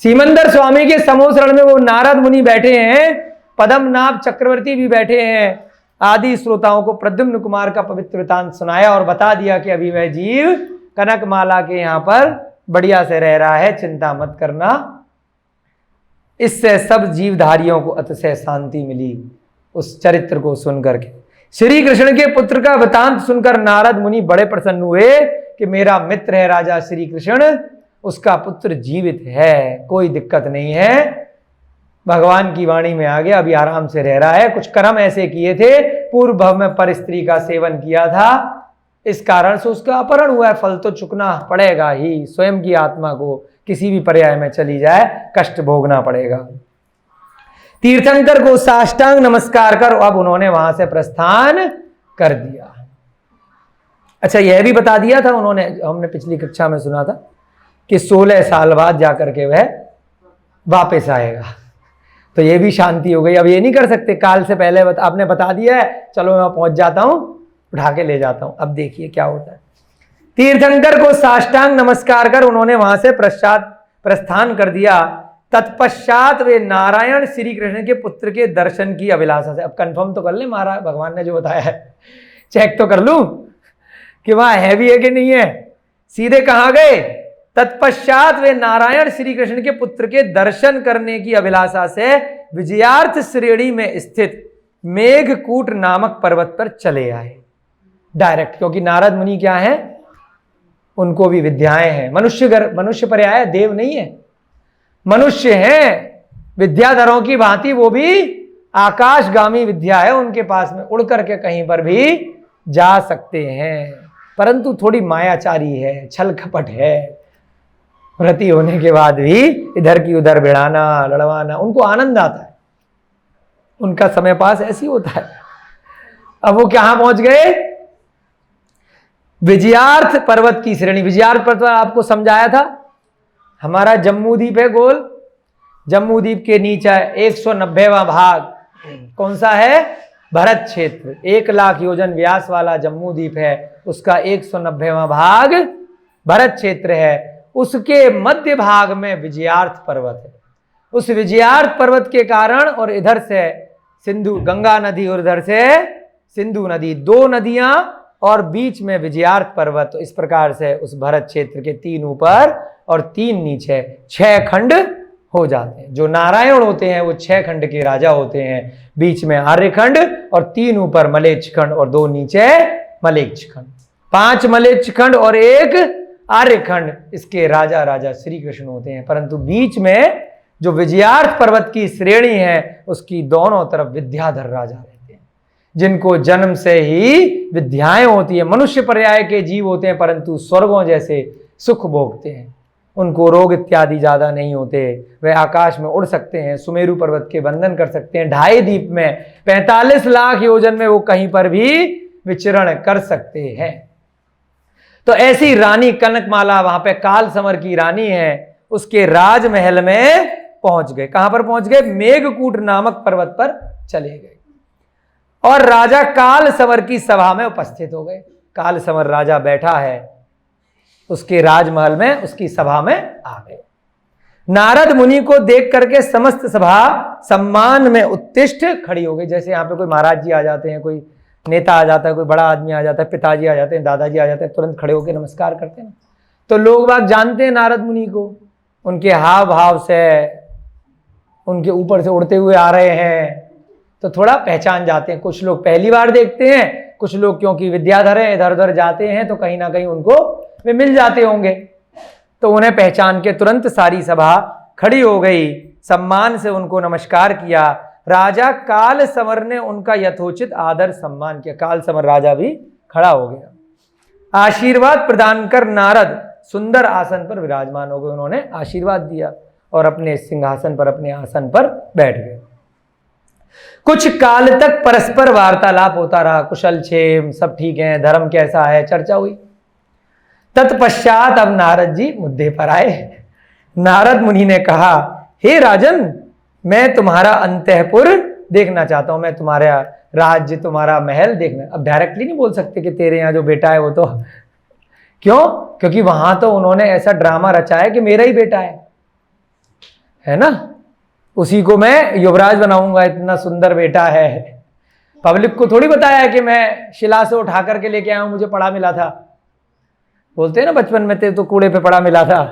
सीमंदर स्वामी के समोसरण में वो नारद मुनि बैठे हैं, पद्मनाभ चक्रवर्ती भी बैठे हैं। आदि श्रोताओं को प्रद्युम्न कुमार का पवित्र वृतांत सुनाया और बता दिया कि अभी वह जीव कनकमाला के यहाँ पर बढ़िया से रह रहा है, चिंता मत करना। इससे सब जीवधारियों को अतिशय शांति मिली उस चरित्र को सुनकर के। श्री कृष्ण के पुत्र का वृतांत सुनकर नारद मुनि बड़े प्रसन्न हुए कि मेरा मित्र है राजा श्री कृष्ण, उसका पुत्र जीवित है, कोई दिक्कत नहीं है, भगवान की वाणी में आ गया, अभी आराम से रह रहा है। कुछ कर्म ऐसे किए थे, पूर्व भव में पर स्त्री का सेवन किया था, इस कारण से उसका अपहरण हुआ है, फल तो चुकना पड़ेगा ही। स्वयं की आत्मा को किसी भी पर्याय में चली जाए कष्ट भोगना पड़ेगा। तीर्थंकर को साष्टांग नमस्कार कर अब उन्होंने वहां से प्रस्थान कर दिया। अच्छा, यह भी बता दिया था उन्होंने, हमने पिछली कक्षा में सुना था कि 16 साल बाद जाकर के वह वापस आएगा, तो ये भी शांति हो गई। अब ये नहीं कर सकते काल से पहले आपने बता दिया है, चलो मैं पहुंच जाता हूं, उठा के ले जाता हूं। अब देखिए क्या होता है। तीर्थंकर को साष्टांग नमस्कार कर उन्होंने वहां से प्रस्थान कर दिया। तत्पश्चात वे नारायण श्री कृष्ण के पुत्र के दर्शन की अभिलाषा से, अब कंफर्म तो कर ले महाराज, भगवान ने जो बताया है चेक तो कर लूं कि वहां है भी है कि नहीं है। सीधे कहां गए, तत्पश्चात वे नारायण श्री कृष्ण के पुत्र के दर्शन करने की अभिलाषा से विजयार्थ श्रेणी में स्थित मेघकूट नामक पर्वत पर चले आए डायरेक्ट, क्योंकि नारद मुनि क्या है, उनको भी विद्याएं हैं। मनुष्य पर्याय देव नहीं है, मनुष्य हैं, विद्याधरों की भांति वो भी आकाशगामी विद्या है उनके पास में, उड़ करके कहीं पर भी जा सकते हैं, परंतु थोड़ी मायाचारी है, छल कपट है। व्रती होने के बाद भी इधर की उधर भिड़ाना लड़वाना, उनको आनंद आता है, उनका समय पास ऐसी होता है। अब वो कहां पहुंच गए, विजयार्थ पर्वत की श्रेणी। विजयार्थ पर्वत आपको समझाया था, हमारा जम्मू द्वीप है गोल, जम्मू द्वीप के नीचे 190वां भाग कौन सा है, भरत क्षेत्र। 1 लाख योजन व्यास वाला जम्मू द्वीप है, उसका 190वां भाग भरत क्षेत्र है, उसके मध्य भाग में विजयार्थ पर्वत है। उस विजयार्थ पर्वत के कारण और इधर से सिंधु गंगा नदी और इधर से सिंधु नदी, दो नदियां और बीच में विजयार्थ पर्वत। तो इस प्रकार से उस भरत क्षेत्र के 3 ऊपर और 3 नीचे 6 खंड हो जाते हैं। जो नारायण होते हैं वो 6 खंड के राजा होते हैं, बीच में आर्यखंड और 3 ऊपर मलेच्छ खंड और 2 नीचे मलेच्छ खंड। 5 मलेच्छ खंड और 1 आर्यखंड, इसके राजा राजा श्री कृष्ण होते हैं। परंतु बीच में जो विजयार्थ पर्वत की श्रेणी है उसकी दोनों तरफ विद्याधर राजा रहते हैं, जिनको जन्म से ही विद्याएं होती है। मनुष्य पर्याय के जीव होते हैं परंतु स्वर्गों जैसे सुख भोगते हैं, उनको रोग इत्यादि ज्यादा नहीं होते। वे आकाश में उड़ सकते हैं, सुमेरु पर्वत के बंधन कर सकते हैं, 2.5 दीप में 45 लाख योजन में वो कहीं पर भी विचरण कर सकते हैं। तो ऐसी रानी कनकमाला वहां पे काल समर की रानी है, उसके राजमहल में पहुंच गए। कहां पर पहुंच गए? मेघकूट नामक पर्वत पर चले गए और राजा काल समर की सभा में उपस्थित हो गए। काल समर राजा बैठा है उसके राजमहल में, उसकी सभा में आ गए। नारद मुनि को देख करके समस्त सभा सम्मान में उत्तिष्ठ खड़ी हो गई। जैसे यहाँ पे कोई महाराज जी आ जाते हैं, कोई नेता आ जाता है, कोई बड़ा आदमी आ जाता है, पिताजी आ जाते हैं, दादाजी आ जाते हैं, तुरंत खड़े होकर नमस्कार करते हैं। तो लोग बाग जानते हैं नारद मुनि को, उनके हाव भाव से, उनके ऊपर से उड़ते हुए आ रहे हैं तो थोड़ा पहचान जाते हैं। कुछ लोग पहली बार देखते हैं, कुछ लोग क्योंकि विद्याधर हैं इधर उधर जाते हैं तो कहीं ना कहीं उनको वे मिल जाते होंगे, तो उन्हें पहचान के तुरंत सारी सभा खड़ी हो गई, सम्मान से उनको नमस्कार किया। राजा काल समर ने उनका यथोचित आदर सम्मान किया। काल समर राजा भी खड़ा हो गया। आशीर्वाद प्रदान कर नारद सुंदर आसन पर विराजमान हो गए। उन्होंने आशीर्वाद दिया और अपने सिंहासन पर, अपने आसन पर बैठ गए। कुछ काल तक परस्पर वार्तालाप होता रहा, कुशल क्षेम, सब ठीक है, धर्म कैसा है, चर्चा हुई। तत्पश्चात अब नारद जी मुद्दे पर आए। नारद मुनि ने कहा, हे राजन, मैं तुम्हारा अंतःपुर देखना चाहता हूं, मैं तुम्हारा राज्य, तुम्हारा महल देखना। अब डायरेक्टली नहीं बोल सकते कि तेरे यहाँ जो बेटा है वो तो, क्यों? क्योंकि वहां तो उन्होंने ऐसा ड्रामा रचा है कि मेरा ही बेटा है ना, उसी को मैं युवराज बनाऊंगा, इतना सुंदर बेटा है। पब्लिक को थोड़ी बताया है कि मैं शिला से उठा करके लेके आया हूं, मुझे पड़ा मिला था। बोलते हैं ना बचपन में ते तो कूड़े पे पड़ा मिला था,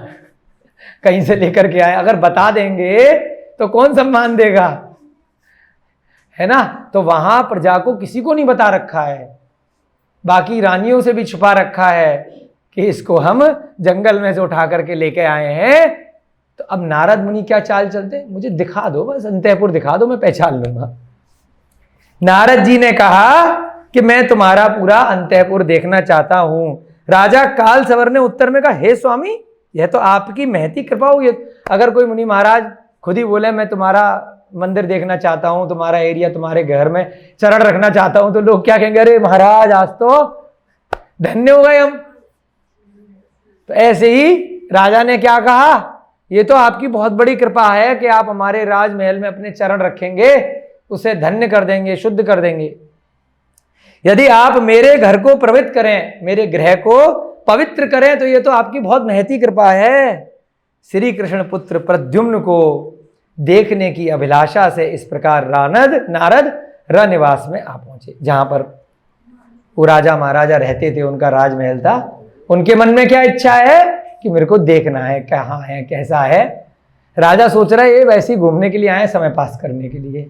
कहीं से लेकर के आए। अगर बता देंगे तो कौन सम्मान देगा, है ना। तो वहां प्रजा को किसी को नहीं बता रखा है, बाकी रानियों से भी छुपा रखा है कि इसको हम जंगल में से उठा करके लेके आए हैं। तो अब नारद मुनि क्या चाल चलते, मुझे दिखा दो, बस अंतःपुर दिखा दो, मैं पहचान लूंगा। नारद जी ने कहा कि मैं तुम्हारा पूरा अंतःपुर देखना चाहता हूं। राजा काल सवर ने उत्तर में कहा, हे स्वामी, यह तो आपकी महती कृपा होगी। अगर कोई मुनि महाराज खुद ही बोले मैं तुम्हारा मंदिर देखना चाहता हूं, तुम्हारा एरिया, तुम्हारे घर में चरण रखना चाहता हूं, तो लोग क्या कहेंगे, अरे महाराज आज तो धन्य हो गए हम। तो ऐसे ही राजा ने क्या कहा, ये तो आपकी बहुत बड़ी कृपा है कि आप हमारे राजमहल में अपने चरण रखेंगे, उसे धन्य कर देंगे, शुद्ध कर देंगे। यदि आप मेरे घर को पवित्र करें, मेरे गृह को पवित्र करें, तो ये तो आपकी बहुत महती कृपा है। श्री कृष्ण पुत्र प्रद्युम्न को देखने की अभिलाषा से इस प्रकार नारद रनिवास में आ पहुंचे, जहां पर वो राजा महाराजा रहते थे, उनका राजमहल था। उनके मन में क्या इच्छा है कि मेरे को देखना है, कहाँ है, कैसा है। राजा सोच रहा है ये वैसे ही घूमने के लिए आए, समय पास करने के लिए।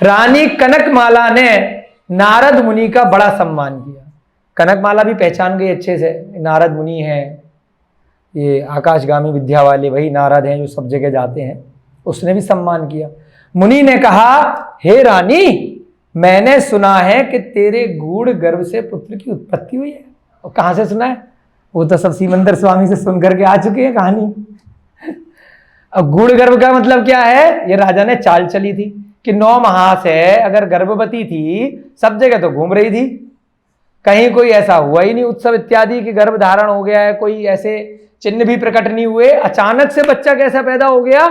रानी कनकमाला ने नारद मुनि का बड़ा सम्मान किया। कनकमाला भी पहचान गई अच्छे से, नारद मुनि हैं, ये आकाशगामी विद्या वाले वही नारद हैं जो सब जगह जाते हैं। उसने भी सम्मान किया। मुनि ने कहा, हे रानी, मैंने सुना है कि तेरे गूढ़ गर्भ से पुत्र की उत्पत्ति हुई है। और कहां से सुना है? वो तो सब सिमंदर स्वामी से सुन करके आ चुके हैं कहानी। अब गूढ़ गर्भ का मतलब क्या है? ये राजा ने चाल चली थी कि 9 माह से अगर गर्भवती थी, सब जगह तो घूम रही थी, कहीं कोई ऐसा हुआ ही नहीं उत्सव इत्यादि कि गर्भ धारण हो गया है, कोई ऐसे चिन्ह भी प्रकट नहीं हुए, अचानक से बच्चा कैसा पैदा हो गया।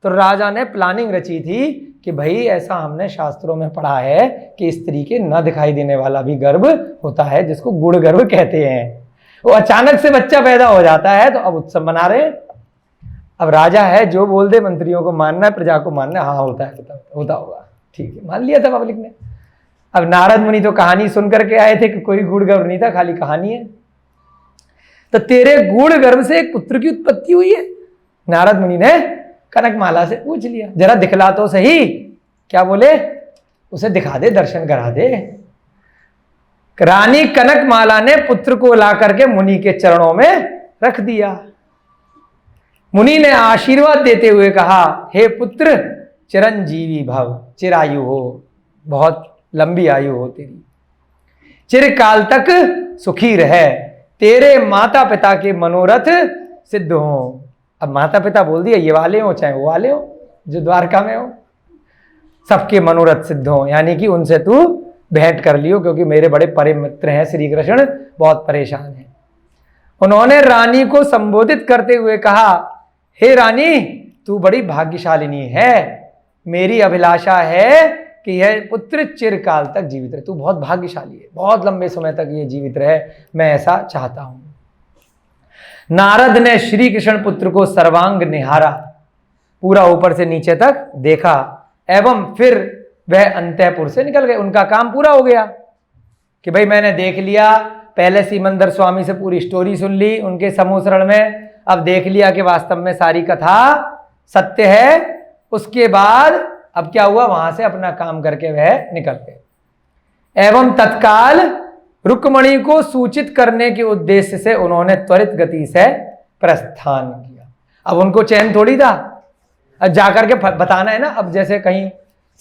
तो राजा ने प्लानिंग रची थी कि भाई ऐसा हमने शास्त्रों में पढ़ा है कि स्त्री के न दिखाई देने वाला भी गर्भ होता है, जिसको गूढ़ गर्भ कहते हैं। वो अचानक से बच्चा पैदा हो जाता है तो अब उत्सव मना रहे हैं। अब राजा है, जो बोल दे मंत्रियों को मानना है, प्रजा को मानना है, हाँ होता है, होता होगा, ठीक है, मान लिया था पब्लिक ने। अब नारद मुनि तो कहानी सुन करके आए थे कि कोई गुड़ गर्भ नहीं था, खाली कहानी है। तो तेरे गुड़ गर्भ से एक पुत्र की उत्पत्ति हुई है। नारद मुनि ने कनकमाला से पूछ लिया, जरा दिखला तो सही। क्या बोले? उसे दिखा दे, दर्शन करा दे। रानी कनकमाला ने पुत्र को ला करके मुनि के चरणों में रख दिया। मुनि ने आशीर्वाद देते हुए कहा, हे पुत्र, चिरंजीवी भव, चिरायु हो, बहुत लंबी आयु हो तेरी, चिरकाल तक सुखी रहे, तेरे माता पिता के मनोरथ सिद्ध हो। अब माता पिता बोल दिया, ये वाले हो चाहे वो वाले हो जो द्वारका में हो, सबके मनोरथ सिद्ध हो, यानी कि उनसे तू भेंट कर लियो, क्योंकि मेरे बड़े परम मित्र हैं श्री कृष्ण, बहुत परेशान हैं। उन्होंने रानी को संबोधित करते हुए कहा, हे रानी, तू बड़ी भाग्यशालिनी है, मेरी अभिलाषा है कि यह पुत्र चिरकाल तक जीवित रहे। तू बहुत भाग्यशाली है, बहुत लंबे समय तक ये जीवित रहे, मैं ऐसा चाहता हूं। नारद ने श्री कृष्ण पुत्र को सर्वांग निहारा, पूरा ऊपर से नीचे तक देखा, एवं फिर वह अंतःपुर से निकल गए। उनका काम पूरा हो गया कि भाई मैंने देख लिया, पहले सिमंदर स्वामी से पूरी स्टोरी सुन ली उनके समूह में, अब देख लिया कि वास्तव में सारी कथा सत्य है। उसके बाद अब क्या हुआ, वहां से अपना काम करके वह निकल गए। एवं तत्काल रुक्मणी को सूचित करने के उद्देश्य से उन्होंने त्वरित गति से प्रस्थान किया। अब उनको चैन थोड़ी था, अब जाकर के बताना है ना। अब जैसे कहीं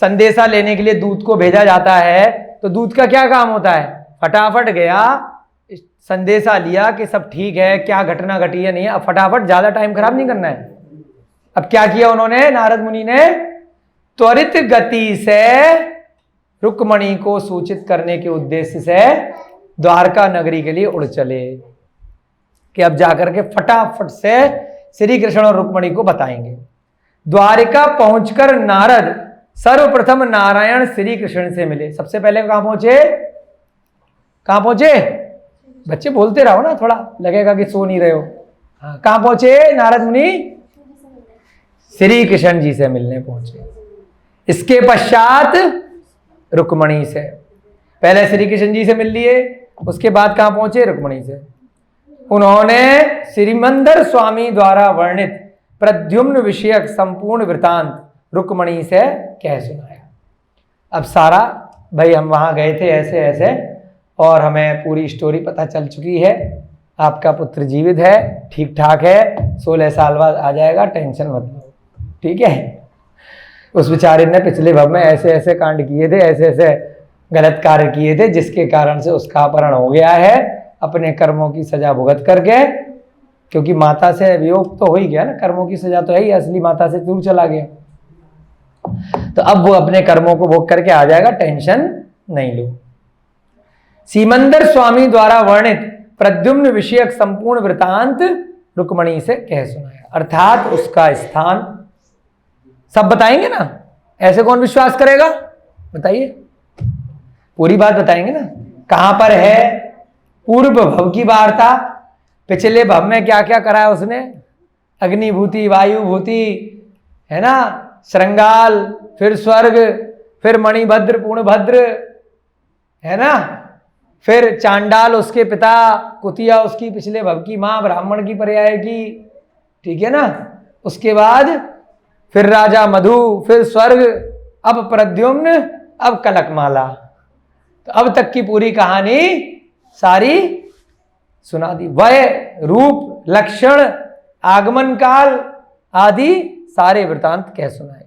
संदेशा लेने के लिए दूत को भेजा जाता है, तो दूत का क्या काम होता है, फटाफट गया, संदेशा लिया कि सब ठीक है, क्या घटना घटी है नहीं है, अब फटाफट, ज्यादा टाइम खराब नहीं करना है। अब क्या किया उन्होंने, नारद मुनि ने त्वरित गति से रुक्मणी को सूचित करने के उद्देश्य से द्वारका नगरी के लिए उड़ चले कि अब जाकर के फटाफट से श्री कृष्ण और रुक्मणी को बताएंगे। द्वारिका पहुंचकर नारद सर्वप्रथम नारायण श्री कृष्ण से मिले। सबसे पहले कहां पहुंचे, कहां पहुंचे? बच्चे बोलते रहो ना, थोड़ा लगेगा कि सो नहीं रहे हो। हाँ, कहां पहुंचे नारद मुनि? श्री कृष्ण जी से मिलने पहुंचे। इसके पश्चात रुक्मणी से, पहले श्री कृष्ण जी से मिल लिए, उसके बाद कहां पहुंचे? रुक्मणी से। उन्होंने श्रीमंदर स्वामी द्वारा वर्णित प्रद्युम्न विषयक संपूर्ण वृतांत रुक्मणी से कह सुनाया। अब सारा, भाई हम वहां गए थे ऐसे ऐसे, और हमें पूरी स्टोरी पता चल चुकी है, आपका पुत्र जीवित है, ठीक ठाक है, 16 साल बाद आ जाएगा, टेंशन मत लो, ठीक है। उस बेचारे ने पिछले भव में ऐसे ऐसे कांड किए थे, ऐसे ऐसे गलत कार्य किए थे, जिसके कारण से उसका अपहरण हो गया है, अपने कर्मों की सजा भुगत करके, क्योंकि माता से वियोग तो हो ही गया ना, कर्मों की सजा तो है ही, असली माता से दूर चला गया, तो अब वो अपने कर्मों को भोग करके आ जाएगा, टेंशन नहीं लो। सीमंदर स्वामी द्वारा वर्णित प्रद्युम्न विषयक संपूर्ण वृतांत रुक्मणी से कह सुनाया, अर्थात उसका स्थान सब बताएंगे ना, ऐसे कौन विश्वास करेगा, बताइए, पूरी बात बताएंगे ना, कहां पर है, पूर्व भव की वार्ता, पिछले भव में क्या क्या करा है उसने, अग्निभूति, वायुभूति, है ना, श्रृंगाल, फिर स्वर्ग, फिर मणिभद्र, पूर्णभद्र, है ना, फिर चांडाल उसके पिता, कुतिया उसकी पिछले भव की मां, ब्राह्मण की पर्याय की, ठीक है ना, उसके बाद फिर राजा मधु, फिर स्वर्ग, अब प्रद्युम्न, अब कनकमाला, तो अब तक की पूरी कहानी सारी सुना दी। वह रूप, लक्षण, आगमन काल आदि सारे वृतांत कह सुनाए।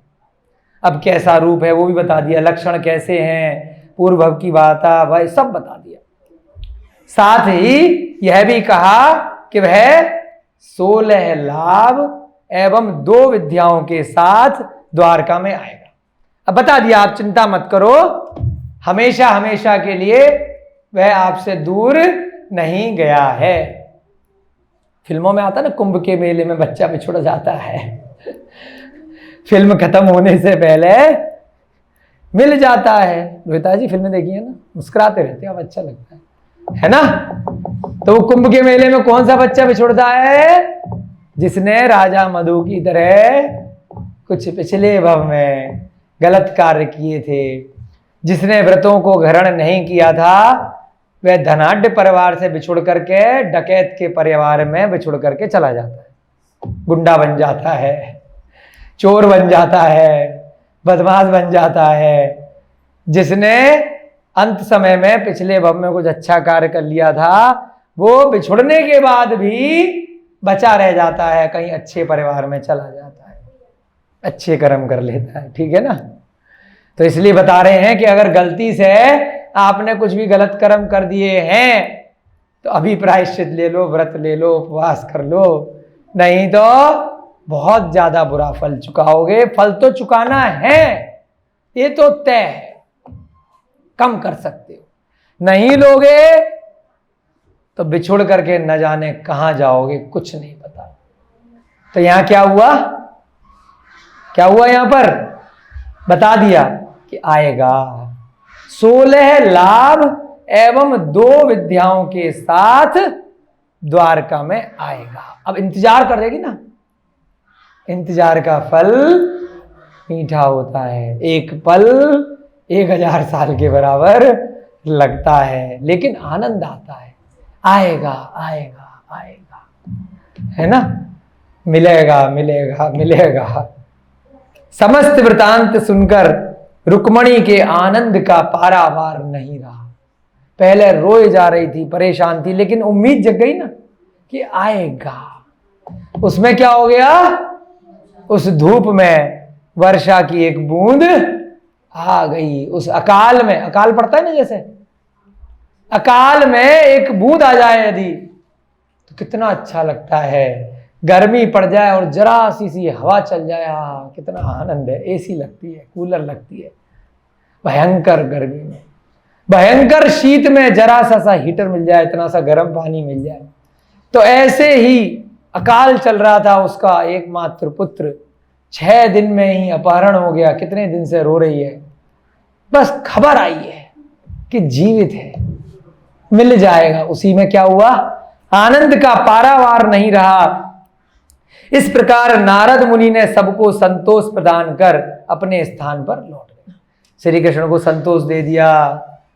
अब कैसा रूप है वो भी बता दिया, लक्षण कैसे हैं, पूर्व भव की वार्ता, वह सब बता दिया। साथ ही यह भी कहा कि वह 16 लाभ एवं 2 विद्याओं के साथ द्वारका में आएगा। अब बता दिया, आप चिंता मत करो, हमेशा हमेशा के लिए वह आपसे दूर नहीं गया है। फिल्मों में आता ना, कुंभ के मेले में बच्चा बिछुड़ जाता है, फिल्म खत्म होने से पहले मिल जाता है। रोहिता जी फिल्में देखी है ना, मुस्कुराते रहते हैं, अब अच्छा लगता है। है ना। तो कुंभ के मेले में कौन सा बच्चा बिछुड़ता है? जिसने राजा मधु की तरह कुछ पिछले भव में गलत कार्य किए थे, जिसने व्रतों को ग्रहण नहीं किया था, वह धनाढ़ परिवार से बिछुड़ करके डकैत के परिवार में बिछुड़ करके चला जाता है, गुंडा बन जाता है, चोर बन जाता है, बदमाश बन जाता है। जिसने अंत समय में पिछले भव में कुछ अच्छा कार्य कर लिया था, वो बिछुड़ने के बाद भी बचा रह जाता है, कहीं अच्छे परिवार में चला जाता है, अच्छे कर्म कर लेता है। ठीक है ना। तो इसलिए बता रहे हैं कि अगर गलती से आपने कुछ भी गलत कर्म कर दिए हैं तो अभी प्रायश्चित ले लो, व्रत ले लो, उपवास कर लो, नहीं तो बहुत ज्यादा बुरा फल चुकाओगे। फल तो चुकाना है, ये तो तय है, कम कर सकते हो, नहीं लोगे तो बिछुड़ करके न जाने कहां जाओगे, कुछ नहीं पता। तो यहां क्या हुआ, क्या हुआ यहां पर बता दिया कि आएगा 16 लाभ एवं 2 विद्याओं के साथ द्वारका में आएगा। अब इंतजार कर देगी ना, इंतजार का फल मीठा होता है, एक पल 1000 साल के बराबर लगता है, लेकिन आनंद आता है। आएगा आएगा आएगा, है ना, मिलेगा मिलेगा मिलेगा। समस्त वृतांत सुनकर रुक्मणी के आनंद का पारावार नहीं रहा। पहले रोए जा रही थी, परेशान थी, लेकिन उम्मीद जग गई ना कि आएगा। उसमें क्या हो गया, उस धूप में वर्षा की एक बूंद आ गई। उस अकाल में, अकाल पड़ता है ना, जैसे अकाल में एक बूंद आ जाए यदि तो कितना अच्छा लगता है। गर्मी पड़ जाए और जरा सी हवा चल जाए, कितना आनंद है। एसी लगती है, कूलर लगती है, भयंकर गर्मी में, भयंकर शीत में जरा सा हीटर मिल जाए, इतना सा गर्म पानी मिल जाए। तो ऐसे ही अकाल चल रहा था। उसका एकमात्र पुत्र 6 दिन में ही अपहरण हो गया। कितने दिन से रो रही है, बस खबर आई है कि जीवित है, मिल जाएगा। उसी में क्या हुआ, आनंद का पारावार नहीं रहा। इस प्रकार नारद मुनि ने सबको संतोष प्रदान कर अपने स्थान पर लौट गए। श्री कृष्ण को संतोष दे दिया,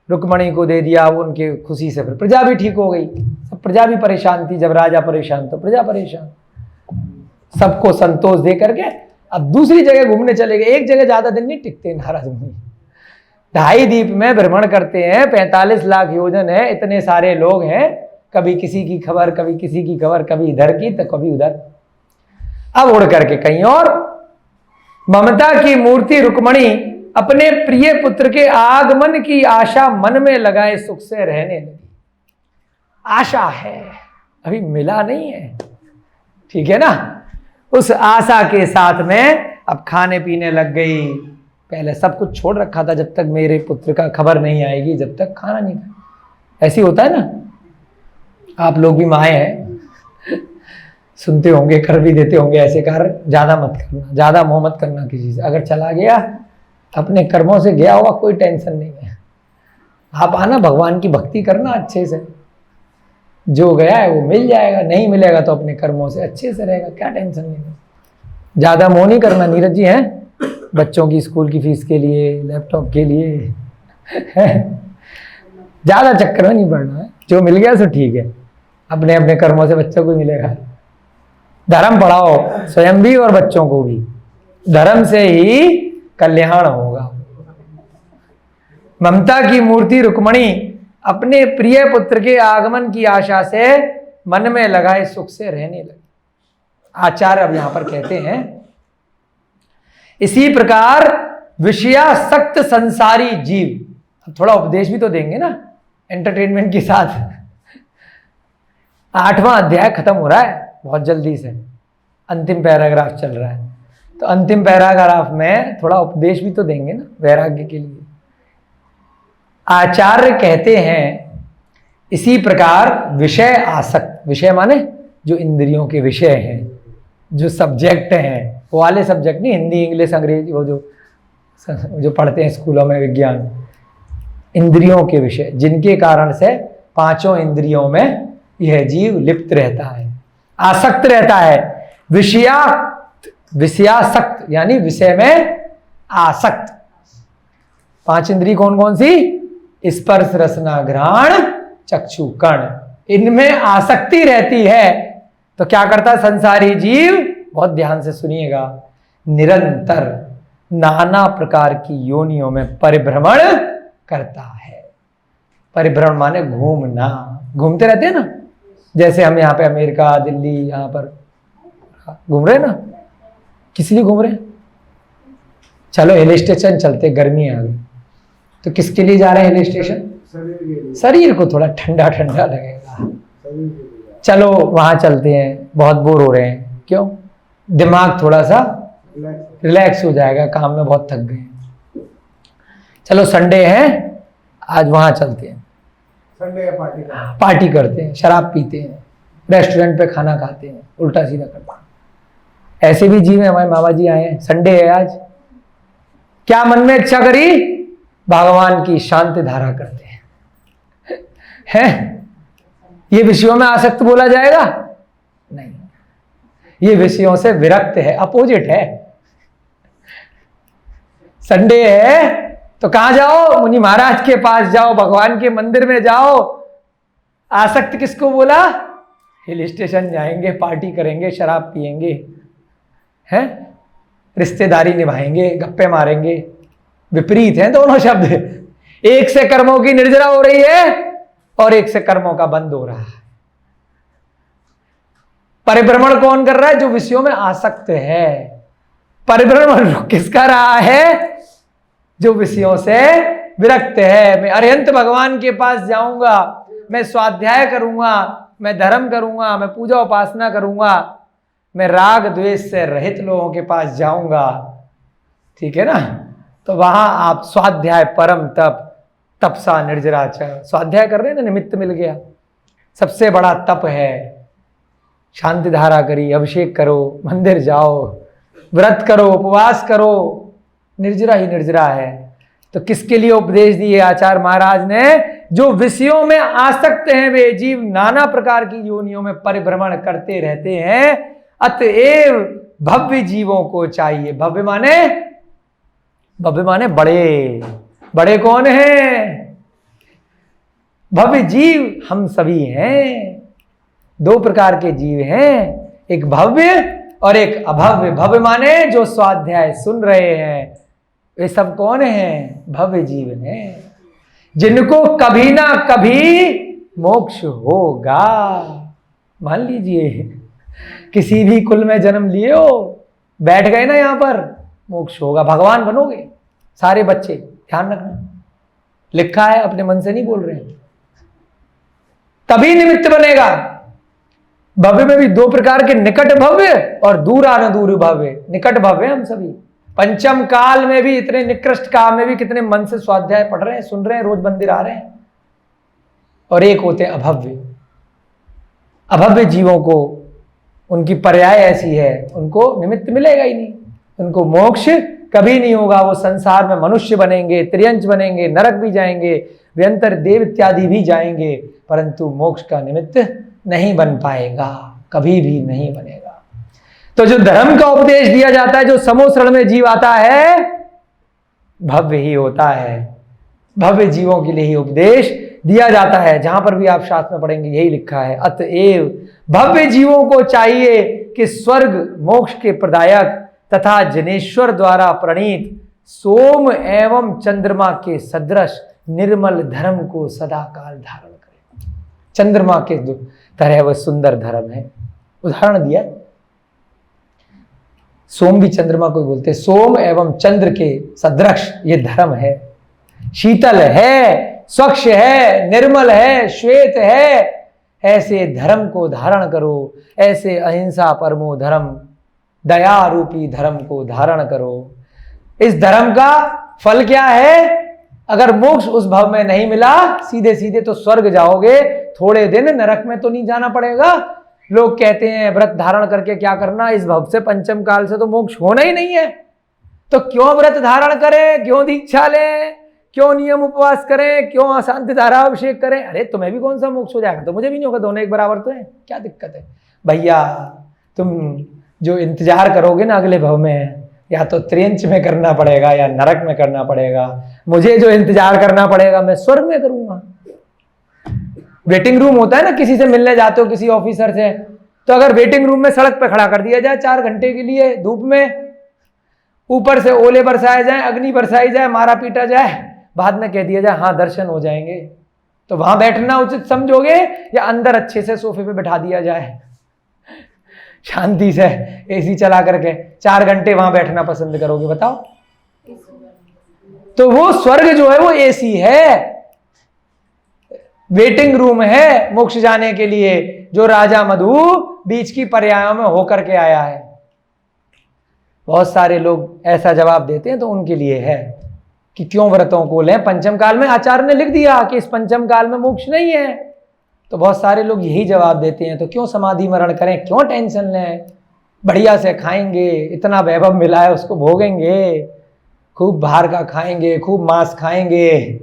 रुक्मणी को दे दिया, उनके खुशी से फिर प्रजा भी ठीक हो गई। सब प्रजा भी परेशान थी, जब राजा परेशान तो प्रजा परेशान। सबको संतोष दे करके अब दूसरी जगह घूमने चले गए। एक जगह ज्यादा दिन नहीं टिकते नारद मुनि, 2.5 द्वीप में भ्रमण करते हैं। 45 लाख योजन है, इतने सारे लोग हैं, कभी किसी की खबर, कभी किसी की खबर, कभी इधर की तो कभी उधर। अब उड़ करके कहीं और। ममता की मूर्ति रुक्मणी अपने प्रिय पुत्र के आगमन की आशा मन में लगाए सुख से रहने लगी। आशा है, अभी मिला नहीं है, ठीक है ना। उस आशा के साथ में अब खाने पीने लग गई। पहले सब कुछ छोड़ रखा था, जब तक मेरे पुत्र का खबर नहीं आएगी जब तक खाना नहीं खाए। ऐसी होता है ना, आप लोग भी माए हैं, सुनते होंगे, कर भी देते होंगे ऐसे कार्य। ज्यादा मत करना, ज्यादा मोह मत करना किसी से। अगर चला गया, अपने कर्मों से गया होगा, कोई टेंशन नहीं है। आप आना, भगवान की भक्ति करना अच्छे से, जो गया है वो मिल जाएगा, नहीं मिलेगा तो अपने कर्मों से अच्छे से रहेगा, क्या टेंशन नहीं है। ज्यादा मोह नहीं करना। नीरज जी हैं, बच्चों की स्कूल की फीस के लिए, लैपटॉप के लिए ज्यादा चक्कर में नहीं पड़ना है। जो मिल गया सो ठीक है, अपने अपने कर्मों से बच्चों को मिलेगा। धर्म पढ़ाओ स्वयं भी और बच्चों को भी, धर्म से ही कल्याण होगा। ममता की मूर्ति रुक्मणी अपने प्रिय पुत्र के आगमन की आशा से मन में लगाए सुख से रहने लगी। आचार्य अब यहां पर कहते हैं, इसी प्रकार विषयासक्त संसारी जीव, अब थोड़ा उपदेश भी तो देंगे ना एंटरटेनमेंट के साथ। 8वां अध्याय खत्म हो रहा है बहुत जल्दी से, अंतिम पैराग्राफ चल रहा है, तो अंतिम पैराग्राफ में थोड़ा उपदेश भी तो देंगे ना वैराग्य के लिए। आचार्य कहते हैं, इसी प्रकार विषय आसक्त, विषय माने जो इंद्रियों के विषय हैं, जो सब्जेक्ट हैं, वो वाले सब्जेक्ट नहीं, हिंदी इंग्लिश अंग्रेजी, वो जो पढ़ते हैं स्कूलों में विज्ञान, इंद्रियों के विषय, जिनके कारण से पांचों इंद्रियों में यह जीव लिप्त रहता है, आसक्त रहता है। विषयासक्त यानी विषय में आसक्त। पांच इंद्री कौन कौन सी? स्पर्श, रसना, घ्राण, चक्षु, कर्ण, इनमें आसक्ति रहती है। तो क्या करता है संसारी जीव? बहुत ध्यान से सुनिएगा, निरंतर नाना प्रकार की योनियों में परिभ्रमण करता है। परिभ्रमण माने घूमना, घूमते रहते हैं ना, जैसे हम यहाँ पे अमेरिका, दिल्ली, यहाँ पर घूम रहे हैं ना। किस लिए घूम रहे हैं? चलो हिल स्टेशन चलते, गर्मी आ गई तो किसके लिए जा रहे हैं हिल स्टेशन? शरीर को थोड़ा ठंडा ठंडा लगेगा, चलो वहां चलते हैं। बहुत बोर हो रहे हैं, क्यों? दिमाग थोड़ा सा रिलैक्स हो जाएगा, काम में बहुत थक गए। चलो संडे है, आज वहां चलते हैं, संडे पार्टी करते हैं, शराब पीते हैं, रेस्टोरेंट पे खाना खाते हैं, उल्टा सीधा करते हैं। ऐसे भी जीव हैं। हमारे मामा जी आए हैं, संडे है आज, क्या मन में इच्छा करी? भगवान की शांति धारा करते हैं। ये विषयों में आसक्त बोला जाएगा? नहीं, ये विषयों से विरक्त है, अपोजिट है। संडे है तो कहां जाओ? मुनि महाराज के पास जाओ, भगवान के मंदिर में जाओ। आसक्त किसको बोला? हिल स्टेशन जाएंगे, पार्टी करेंगे, शराब पिएंगे, हैं, रिश्तेदारी निभाएंगे, गप्पे मारेंगे। विपरीत हैं दोनों शब्द। एक से कर्मों की निर्जरा हो रही है और एक से कर्मों का बंद हो रहा है। परिभ्रमण कौन कर रहा है? जो विषयों में आसक्त है। परिभ्रमण किसका रहा है? जो विषयों से विरक्त है। मैं अरिहंत भगवान के पास जाऊंगा, मैं स्वाध्याय करूंगा, मैं धर्म करूंगा, मैं पूजा उपासना करूंगा, मैं राग द्वेष से रहित लोगों के पास जाऊंगा, ठीक है ना। तो वहां आप स्वाध्याय, परम तप, तपसा निर्जराचर, स्वाध्याय कर रहे हैं ना, निमित्त मिल गया। सबसे बड़ा तप है, शांति धारा करी, अभिषेक करो, मंदिर जाओ, व्रत करो, उपवास करो, निर्जरा ही निर्जरा है। तो किसके लिए उपदेश दिए आचार्य महाराज ने? जो विषयों में आसक्त हैं वे जीव नाना प्रकार की योनियों में परिभ्रमण करते रहते हैं। अतएव भव्य जीवों को चाहिए। भव्य माने? भव्य माने बड़े। बड़े कौन हैं? भव्य जीव हम सभी हैं। दो प्रकार के जीव हैं, एक भव्य और एक अभव्य। भव्य माने जो स्वाध्याय सुन रहे हैं, वे सब कौन हैं? भव्य जीव हैं, जिनको कभी ना कभी मोक्ष होगा। मान लीजिए किसी भी कुल में जन्म लिए हो, बैठ गए ना यहां पर, मोक्ष होगा, भगवान बनोगे सारे बच्चे। ध्यान रखना, लिखा है, अपने मन से नहीं बोल रहे हैं। तभी निमित्त बनेगा। भव्य में भी दो प्रकार के, निकट भव्य और दूरानुदूर भव्य। निकट भव्य हम सभी, पंचम काल में भी, इतने निकृष्ट काल में भी कितने मन से स्वाध्याय पढ़ रहे हैं, सुन रहे हैं, रोज मंदिर आ रहे हैं। और एक होते हैं अभव्य। अभव्य जीवों को उनकी पर्याय ऐसी है, उनको निमित्त मिलेगा ही नहीं, उनको मोक्ष कभी नहीं होगा। वो संसार में मनुष्य बनेंगे, त्रियंच बनेंगे, नरक भी जाएंगे, व्यंतर देव इत्यादि भी जाएंगे, परंतु मोक्ष का निमित्त नहीं बन पाएगा, कभी भी नहीं बनेगा। तो जो धर्म का उपदेश दिया जाता है, जो समोसरण में जीव आता है, भव्य ही होता है। भव्य जीवों के लिए ही उपदेश दिया जाता है। जहां पर भी आप शास्त्र में पढ़ेंगे यही लिखा है। अतएव भव्य जीवों को चाहिए कि स्वर्ग मोक्ष के प्रदायक तथा जनेश्वर द्वारा प्रणीत सोम एवं चंद्रमा के सदृश निर्मल धर्म को सदा काल धारण करें। चंद्रमा के तरह वह सुंदर धर्म है। उदाहरण दिया, सोम भी चंद्रमा को बोलते हैं। सोम एवं चंद्र के सदृश ये धर्म है, शीतल है, स्वच्छ है, निर्मल है, श्वेत है। ऐसे धर्म को धारण करो, ऐसे अहिंसा परमो धर्म, दया रूपी धर्म को धारण करो। इस धर्म का फल क्या है? अगर मोक्ष उस भव में नहीं मिला, सीधे सीधे तो स्वर्ग जाओगे, थोड़े दिन नरक में तो नहीं जाना पड़ेगा। लोग कहते हैं व्रत धारण करके क्या करना, इस भव से पंचम काल से तो मोक्ष होना ही नहीं है, तो क्यों व्रत धारण करें, क्यों दीक्षा लें, क्यों नियम उपवास करें, क्यों अशांति धारा अभिषेक करें? अरे तुम्हें भी कौन सा मोक्ष हो जाएगा? तो मुझे भी नहीं होगा, दोनों एक बराबर तो है, क्या दिक्कत है भैया? तुम जो इंतजार करोगे ना अगले भव में, या तो त्रियंच में करना पड़ेगा या नरक में करना पड़ेगा। मुझे जो इंतजार करना पड़ेगा मैं स्वर्ग में करूंगा। वेटिंग रूम होता है ना, किसी से मिलने जाते हो किसी ऑफिसर से, तो अगर वेटिंग रूम में सड़क पे खड़ा कर दिया जाए 4 घंटे के लिए धूप में, ऊपर से ओले बरसाए जाए, अग्नि बरसाई जाए, मारा पीटा जाए, बाद में कह दिया जाए हाँ दर्शन हो जाएंगे, तो वहां बैठना उचित समझोगे या अंदर अच्छे से सोफे पे बैठा दिया जाए शांति से एसी चला करके 4 घंटे वहां बैठना पसंद करोगे बताओ? तो वो स्वर्ग जो है वो एसी है, वेटिंग रूम है मोक्ष जाने के लिए, जो राजा मधु बीच की पर्यायों में होकर के आया है। बहुत सारे लोग ऐसा जवाब देते हैं तो उनके लिए है कि क्यों व्रतों को लें, पंचम काल में आचार्य ने लिख दिया कि इस पंचम काल में मोक्ष नहीं है, तो बहुत सारे लोग यही जवाब देते हैं तो क्यों समाधि मरण करें, क्यों टेंशन लें, बढ़िया से खाएंगे, इतना वैभव मिला है उसको भोगेंगे, खूब बाहर का खाएंगे, खूब मांस खाएंगे,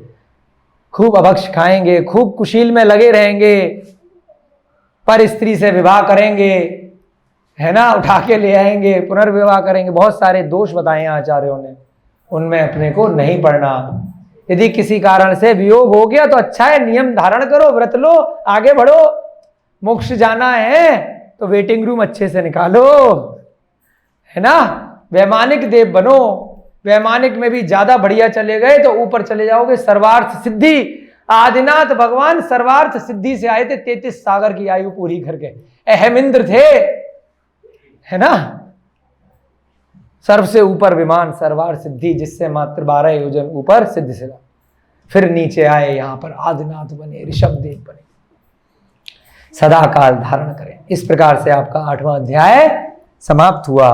खूब अभक्ष खाएंगे, खूब कुशील में लगे रहेंगे, पर स्त्री से विवाह करेंगे, है ना, उठा के ले आएंगे, पुनर्विवाह करेंगे। बहुत सारे दोष बताए आचार्यों ने, उनमें अपने को नहीं पड़ना। यदि किसी कारण से वियोग हो गया तो अच्छा है, नियम धारण करो, व्रत लो, आगे बढ़ो। मोक्ष जाना है तो वेटिंग रूम अच्छे से निकालो, है ना, वैमानिक देव बनो। वैमानिक में भी ज्यादा बढ़िया चले गए तो ऊपर चले जाओगे सर्वार्थ सिद्धि। आदिनाथ भगवान सर्वार्थ सिद्धि से आए थे, 33 सागर की आयु पूरी करके, अहमिंद्र थे, है ना, सर्व से ऊपर विमान सर्वार्थ सिद्धि, जिससे मात्र 12 योजन ऊपर सिद्ध सिला, फिर नीचे आए, यहां पर आदिनाथ बने, ऋषभ देव बने, सदा काल धारण करें। इस प्रकार से आपका 8वां अध्याय समाप्त हुआ।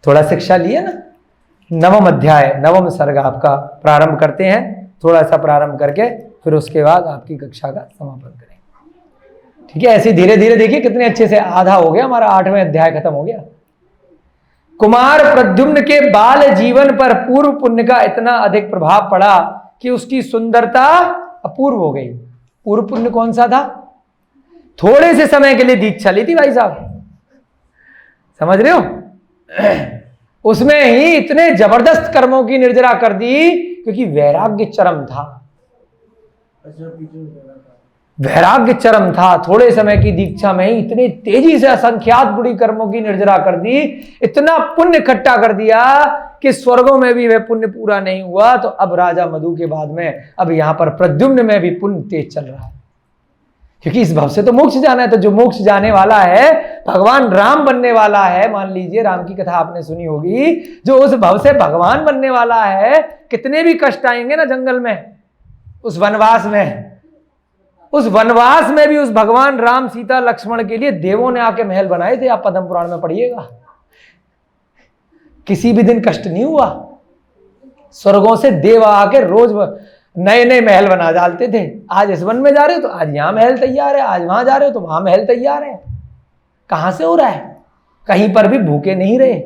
थोड़ा शिक्षा लिए ना, 9वां अध्याय 9वां सर्ग आपका प्रारंभ करते हैं। थोड़ा सा प्रारंभ करके फिर उसके बाद आपकी कक्षा का समापन करें, ठीक है? ऐसे धीरे धीरे देखिए कितने अच्छे से आधा हो गया हमारा, 8वां अध्याय खत्म हो गया। कुमार प्रद्युम्न के बाल जीवन पर पूर्व पुण्य का इतना अधिक प्रभाव पड़ा कि उसकी सुंदरता अपूर्व हो गई। पूर्व पुण्य कौन सा था? थोड़े से समय के लिए दीक्षा ली थी भाई साहब, समझ रहे हो? उसमें ही इतने जबरदस्त कर्मों की निर्जरा कर दी क्योंकि वैराग्य चरम था, वैराग्य चरम था। थोड़े समय की दीक्षा में ही इतने तेजी से असंख्यात बुरी कर्मों की निर्जरा कर दी, इतना पुण्य इकट्ठा कर दिया कि स्वर्गों में भी वह पुण्य पूरा नहीं हुआ। तो अब राजा मधु के बाद में अब यहां पर प्रद्युम्न में भी पुण्य तेज चल रहा है, क्योंकि इस भव से तो मोक्ष जाना है। तो जो मोक्ष जाने वाला है, भगवान राम बनने वाला है, मान लीजिए राम की कथा आपने सुनी होगी, जो उस भव से भगवान बनने वाला है, कितने भी कष्ट आएंगे ना जंगल में, उस वनवास में, उस वनवास में भी उस भगवान राम सीता लक्ष्मण के लिए देवों ने आके महल बनाए थे। आप पद्म पुराण में पढ़िएगा, किसी भी दिन कष्ट नहीं हुआ। स्वर्गों से देव आके रोज नए नए महल बना डालते थे। आज इस वन में जा रहे हो तो आज यहां महल तैयार है, आज वहां जा रहे हो तो वहां महल तैयार है। कहां से हो रहा है? कहीं पर भी भूखे नहीं रहे।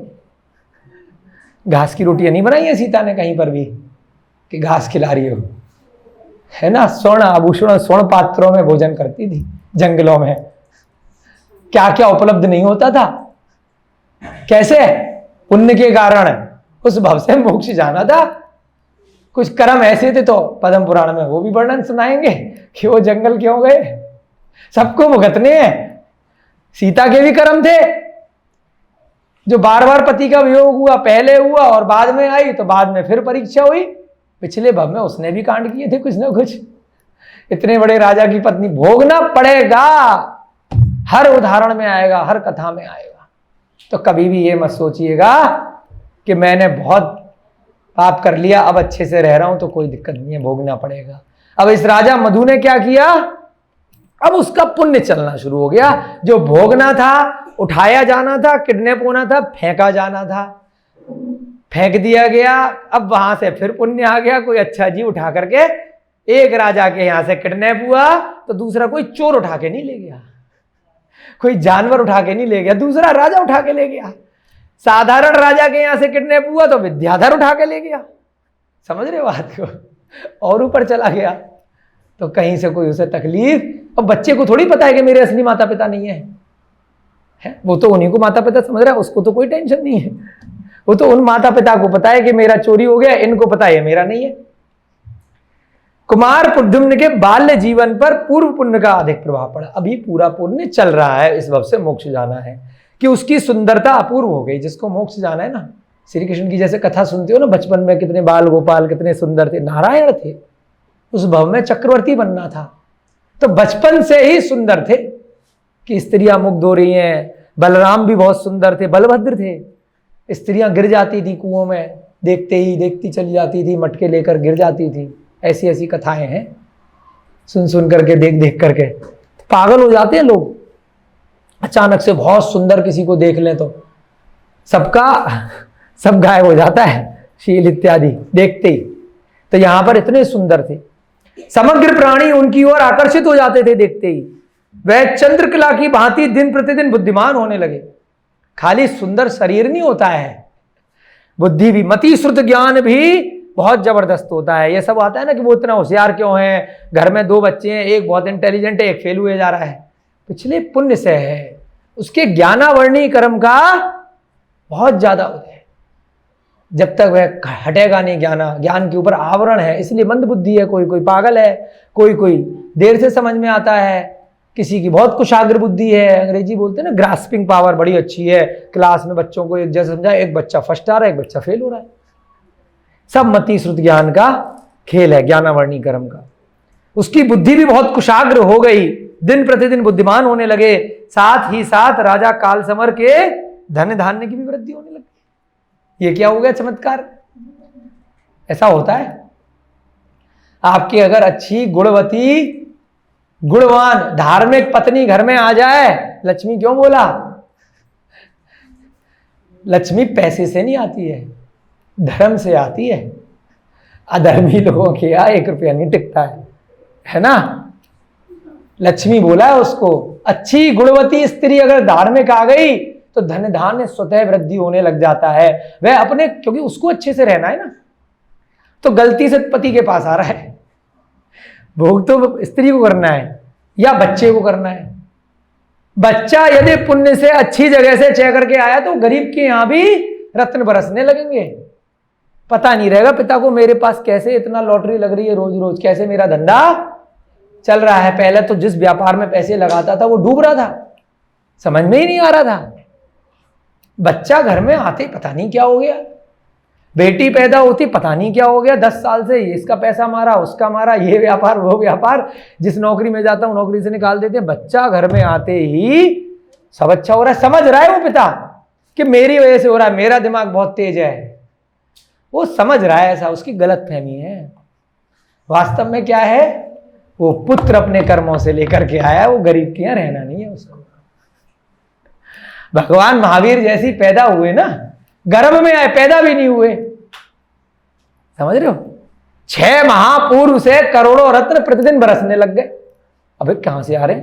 घास की रोटियां नहीं बनाई है सीता ने कहीं पर भी कि घास खिला रही हो, है ना। स्वर्ण आभूषण, स्वर्ण पात्रों में भोजन करती थी जंगलों में। क्या क्या उपलब्ध नहीं होता था। कैसे? पुण्य के कारण उस भव से मोक्ष जाना था। कुछ कर्म ऐसे थे तो पद्म पुराण में वो भी वर्णन सुनाएंगे कि वो जंगल क्यों गए, सबको भुगतने हैं। सीता के भी कर्म थे, जो बार बार पति का वियोग हुआ, पहले हुआ और बाद में आई तो बाद में फिर परीक्षा हुई। पिछले भव में उसने भी कांड किए थे कुछ ना कुछ। इतने बड़े राजा की पत्नी, भोगना पड़ेगा, हर उदाहरण में आएगा, हर कथा में आएगा। तो कभी भी ये मत सोचिएगा कि मैंने बहुत पाप कर लिया, अब अच्छे से रह रहा हूं तो कोई दिक्कत नहीं है, भोगना पड़ेगा। अब इस राजा मधु ने क्या किया, अब उसका पुण्य चलना शुरू हो गया। जो भोगना था, उठाया जाना था, किडनैप होना था, फेंका जाना था, फेंक दिया गया। अब वहां से फिर पुण्य आ गया, कोई अच्छा जीव उठा करके, एक राजा के यहां से किडनैप हुआ तो दूसरा कोई चोर उठा के नहीं ले गया, कोई जानवर उठा के नहीं ले गया, दूसरा राजा उठा के ले गया। साधारण राजा के यहां से किडनैप हुआ तो विद्याधर उठा के ले गया। समझ रहे हो बात को? और ऊपर चला गया तो कहीं से कोई उसे तकलीफ। अब बच्चे को थोड़ी पता है कि मेरे असली माता पिता नहीं है, वो तो उन्हीं को माता पिता समझ रहा है, उसको तो कोई टेंशन नहीं है। वो तो उन माता पिता को पता है कि मेरा चोरी हो गया, इनको पता है मेरा नहीं है। कुमार प्रद्युम्न के बाल्य जीवन पर पूर्व पुण्य का अधिक प्रभाव पड़ा। अभी पूरा पुण्य चल रहा है, इस भव से मोक्ष जाना है, कि उसकी सुंदरता अपूर्व हो गई। जिसको मोक्ष जाना है ना, श्री कृष्ण की जैसे कथा सुनते हो ना, बचपन में कितने बाल गोपाल कितने सुंदर थे, नारायण थे, उस भव में चक्रवर्ती बनना था, तो बचपन से ही सुंदर थे कि स्त्रियां मुग्ध हो रही हैं। बलराम भी बहुत सुंदर थे, बलभद्र थे, स्त्रियां गिर जाती थी कुओं में, देखते ही देखती चली जाती थी, मटके लेकर गिर जाती थी। ऐसी ऐसी कथाएं हैं, सुन सुन करके, देख देख करके पागल हो जाते हैं लोग। अचानक से बहुत सुंदर किसी को देख लें तो सब गायब हो जाता है, शील इत्यादि देखते ही। तो यहां पर इतने सुंदर थे, समग्र प्राणी उनकी ओर आकर्षित हो जाते थे देखते ही। वह चंद्रकला की भांति दिन प्रतिदिन बुद्धिमान होने लगे। खाली सुंदर शरीर नहीं होता है, बुद्धि भी, मति श्रुत ज्ञान भी बहुत जबरदस्त होता है। ये सब आता है ना कि वो इतना होशियार क्यों है, घर में 2 बच्चे हैं, एक बहुत इंटेलिजेंट है, एक फेल हुए जा रहा है, पिछले पुण्य से है, उसके ज्ञानावर्णी कर्म का बहुत ज्यादा उदय है। जब तक वह हटेगा नहीं ज्ञान के ऊपर आवरण है, इसलिए मंद बुद्धि है। कोई कोई पागल है, कोई कोई देर से समझ में आता है, किसी की बहुत कुशाग्र बुद्धि है। अंग्रेजी बोलते हैं ना, ग्रास्पिंग पावर बड़ी अच्छी है। क्लास में बच्चों को एक जैसे समझा, एक बच्चा फर्स्ट आ रहा है, एक बच्चा फेल हो रहा है। सब मति श्रुत ज्ञान का खेल है, ज्ञानावर्णी कर्म का। उसकी बुद्धि भी बहुत कुशाग्र हो गई, दिन प्रतिदिन बुद्धिमान होने लगे। साथ ही साथ राजा कालसमर के धन धान्य की भी वृद्धि होने लगी। ये क्या हो गया चमत्कार? ऐसा होता है, आपकी अगर अच्छी गुणवती गुणवान धार्मिक पत्नी घर में आ जाए, लक्ष्मी क्यों बोला? लक्ष्मी पैसे से नहीं आती है, धर्म से आती है। अधर्मी लोगों के यहाँ 1 रुपया नहीं टिकता है ना? लक्ष्मी बोला है उसको। अच्छी गुणवती स्त्री अगर धार्मिक आ गई तो धन धान्य स्वतः वृद्धि होने लग जाता है। वह अपने, क्योंकि उसको अच्छे से रहना है ना, तो गलती से पति के पास आ रहा है, भोग तो स्त्री को करना है या बच्चे को करना है। बच्चा यदि पुण्य से अच्छी जगह से चय करके आया तो गरीब के यहां भी रत्न बरसने लगेंगे। पता नहीं रहेगा पिता को, मेरे पास कैसे इतना लॉटरी लग रही है रोज रोज, कैसे मेरा धंधा चल रहा है। पहले तो जिस व्यापार में पैसे लगाता था वो डूब रहा था, समझ में ही नहीं आ रहा था। बच्चा घर में आते पता नहीं क्या हो गया, बेटी पैदा होती पता नहीं क्या हो गया, 10 साल से इसका पैसा मारा, उसका मारा, ये व्यापार वो व्यापार, जिस नौकरी में जाता हूं नौकरी से निकाल देते हैं। बच्चा घर में आते ही सब अच्छा हो रहा है, समझ रहा है वो पिता कि मेरी वजह से हो रहा है, मेरा दिमाग बहुत तेज है, वो समझ रहा है। ऐसा उसकी गलत फहमी है। वास्तव में क्या है, वो पुत्र अपने कर्मों से लेकर के आया, वो गरीब के यहां रहना नहीं है उसको। भगवान महावीर जैसी पैदा हुए ना, गर्भ में आए, पैदा भी नहीं हुए, समझ रहे हो? 6 माह पूर्व से करोड़ों रत्न प्रतिदिन बरसने लग गए। अबे कहां से आ रहे?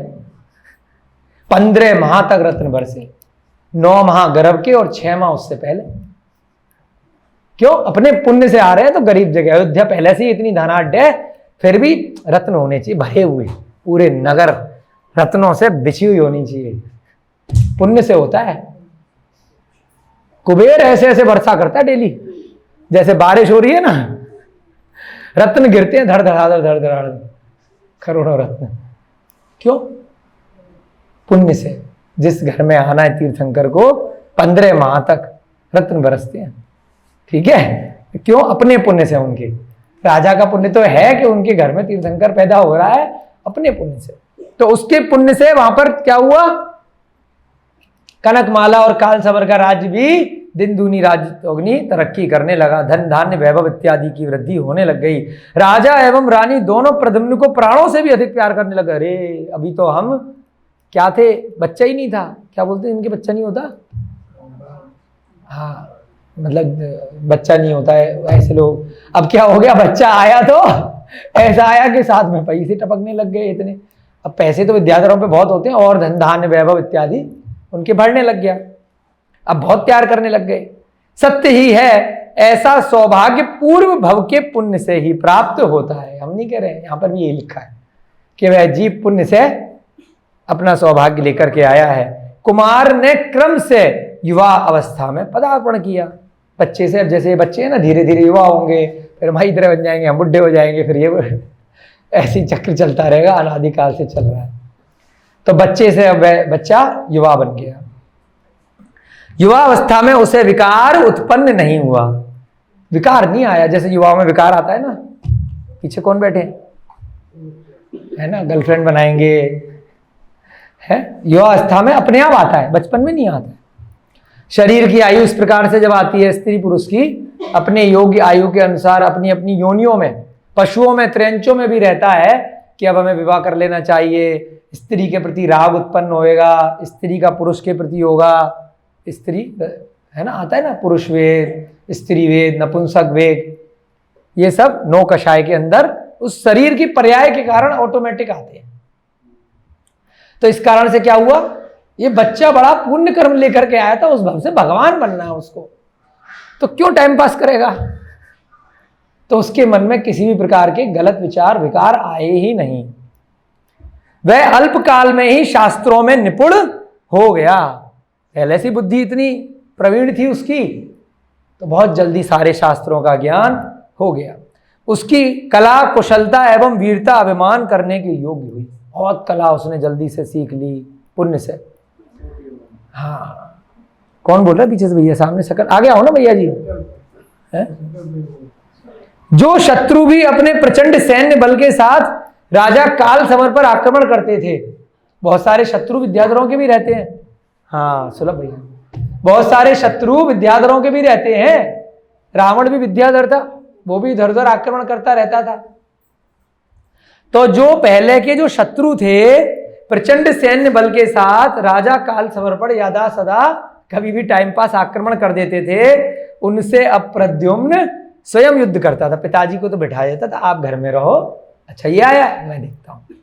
15 माह तक रत्न बरसे, 9 माह गर्भ के और 6 माह उससे पहले। क्यों? अपने पुण्य से आ रहे हैं तो गरीब जगह। अयोध्या पहले से ही इतनी धनाढ्य है, फिर भी रत्न होने चाहिए भरे हुए, पूरे नगर रत्नों से बिछी हुई होनी चाहिए। पुण्य से होता है। कुबेर ऐसे ऐसे वर्षा करता है डेली, जैसे बारिश हो रही है ना, रत्न गिरते हैं धड़ धड़ाधड़ धड़ धड़ाधड़, करोड़ों रत्न। क्यों? पुण्य से। जिस घर में आना है तीर्थंकर को 15 माह तक रत्न बरसते हैं, ठीक है? क्यों? अपने पुण्य से। उनके राजा का पुण्य तो है कि उनके घर में तीर्थंकर पैदा हो रहा है, अपने पुण्य से। तो उसके पुण्य से वहां पर क्या हुआ, कनकमाला और कालसवर का राज्य भी दिन दूनी राजयोगिनी तरक्की करने लगा। धन धान्य वैभव इत्यादि की वृद्धि होने लग गई। राजा एवं रानी दोनों प्रद्युम्न को प्राणों से भी अधिक प्यार करने लगे। अरे अभी तो हम क्या थे, बच्चा ही नहीं था, क्या बोलते हैं इनके, बच्चा नहीं होता, हाँ मतलब बच्चा नहीं होता है ऐसे लोग। अब क्या हो गया, बच्चा आया तो ऐसा आया कि साथ में पैसे टपकने लग गए इतने। अब पैसे तो विद्याधरों पे बहुत होते हैं और धन धान्य वैभव इत्यादि उनके बढ़ने लग गया। अब बहुत प्यार करने लग गए। सत्य ही है ऐसा सौभाग्य पूर्व भव के पुण्य से ही प्राप्त होता है। हम नहीं कह रहे हैं, यहां पर भी ये लिखा है कि वह जीव पुण्य से अपना सौभाग्य लेकर के आया है। कुमार ने क्रम से युवा अवस्था में पदार्पण किया। बच्चे से, अब जैसे बच्चे हैं ना, धीरे धीरे युवा होंगे, फिर भाई इधर बन जाएंगे, हम बुढ़े हो जाएंगे, फिर ये ऐसी चक्र चलता रहेगा, अनादिकाल से चल रहा है। तो बच्चे से अब वह बच्चा युवा बन गया। युवा अवस्था में उसे विकार उत्पन्न नहीं हुआ। विकार नहीं आया, जैसे युवाओं में विकार आता है ना। पीछे कौन बैठे है ना, गर्लफ्रेंड बनाएंगे, है युवा अवस्था में अपने आप आता है, बचपन में नहीं आता है। शरीर की आयु इस प्रकार से जब आती है स्त्री पुरुष की, अपने योग्य आयु के अनुसार अपनी अपनी योनियों में, पशुओं में, त्रयंचों में भी रहता है कि अब हमें विवाह कर लेना चाहिए। स्त्री के प्रति राग उत्पन्न होएगा, स्त्री का पुरुष के प्रति होगा। स्त्री है ना, आता है ना, पुरुष वेद, स्त्री वेद, नपुंसक वेद, ये सब नौ कषाय के अंदर उस शरीर की पर्याय के कारण ऑटोमेटिक आते हैं। तो इस कारण से क्या हुआ, ये बच्चा बड़ा पुण्य कर्म लेकर के आया था, उस भव से भगवान बनना है उसको, तो क्यों टाइम पास करेगा। तो उसके मन में किसी भी प्रकार के गलत विचार विकार आए ही नहीं। वह अल्प काल में ही शास्त्रों में निपुण हो गया। पहले से बुद्धि इतनी प्रवीण थी उसकी, तो बहुत जल्दी सारे शास्त्रों का ज्ञान हो गया। उसकी कला, कुशलता एवं वीरता अभिमान करने के योग्य हुई। बहुत कला उसने जल्दी से सीख ली पुण्य से। हाँ, कौन बोल रहा है पीछे से? भैया सामने सकल आगे आओ ना भैया जी। है? जो शत्रु भी अपने प्रचंड सैन्य बल के साथ राजा काल समर पर आक्रमण करते थे। बहुत सारे शत्रु विद्याधरों के भी रहते हैं। हाँ सुलभ भैया, बहुत सारे शत्रु विद्याधरों के भी रहते हैं। रावण भी विद्याधर था, वो भी इधर उधर आक्रमण करता रहता था। तो जो पहले के जो शत्रु थे, प्रचंड सैन्य बल के साथ राजा काल समर पर यादा सदा कभी भी टाइम पास आक्रमण कर देते थे, उनसे अब प्रद्युम्न स्वयं युद्ध करता था। पिताजी को तो बिठा देता था, आप घर में रहो, अच्छा ये आया मैं देखता हूं,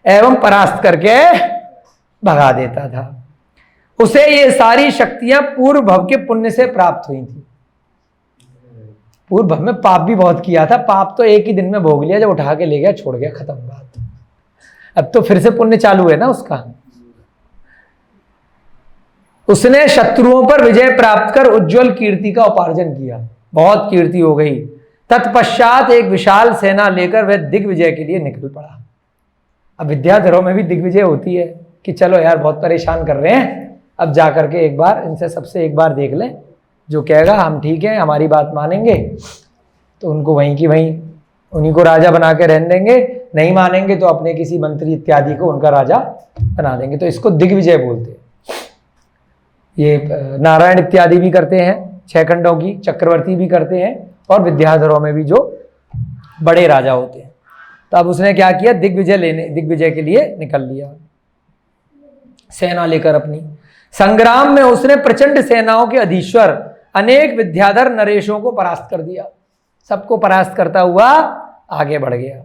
एवं परास्त करके भगा देता था। उसे ये सारी शक्तियां पूर्व भव के पुण्य से प्राप्त हुई थी। पूर्व भव में पाप भी बहुत किया था, पाप तो एक ही दिन में भोग लिया, जब उठा के ले गया छोड़ गया, खत्म बात। अब तो फिर से पुण्य चालू है ना उसका। उसने शत्रुओं पर विजय प्राप्त कर उज्जवल कीर्ति का उपार्जन किया, बहुत कीर्ति हो गई। तत्पश्चात एक विशाल सेना लेकर वह दिग्विजय के लिए निकल पड़ा। अब विद्याधरों में भी दिग्विजय होती है कि चलो यार बहुत परेशान कर रहे हैं, अब जाकर के एक बार इनसे सबसे एक बार देख ले, जो कहेगा हम ठीक है, हमारी बात मानेंगे तो उनको वहीं की वहीं उन्हीं को राजा बना के रहने देंगे, नहीं मानेंगे तो अपने किसी मंत्री इत्यादि को उनका राजा बना देंगे। तो इसको दिग्विजय बोलते हैं। ये नारायण इत्यादि भी करते हैं, 6 खंडों की, चक्रवर्ती भी करते हैं, और विद्याधरों में भी जो बड़े राजा होते हैं। तो अब उसने क्या किया, दिग्विजय के लिए निकल लिया, सेना लेकर अपनी। संग्राम में उसने प्रचंड सेनाओं के अधीश्वर अनेक विद्याधर नरेशों को परास्त कर दिया। सबको परास्त करता हुआ आगे बढ़ गया।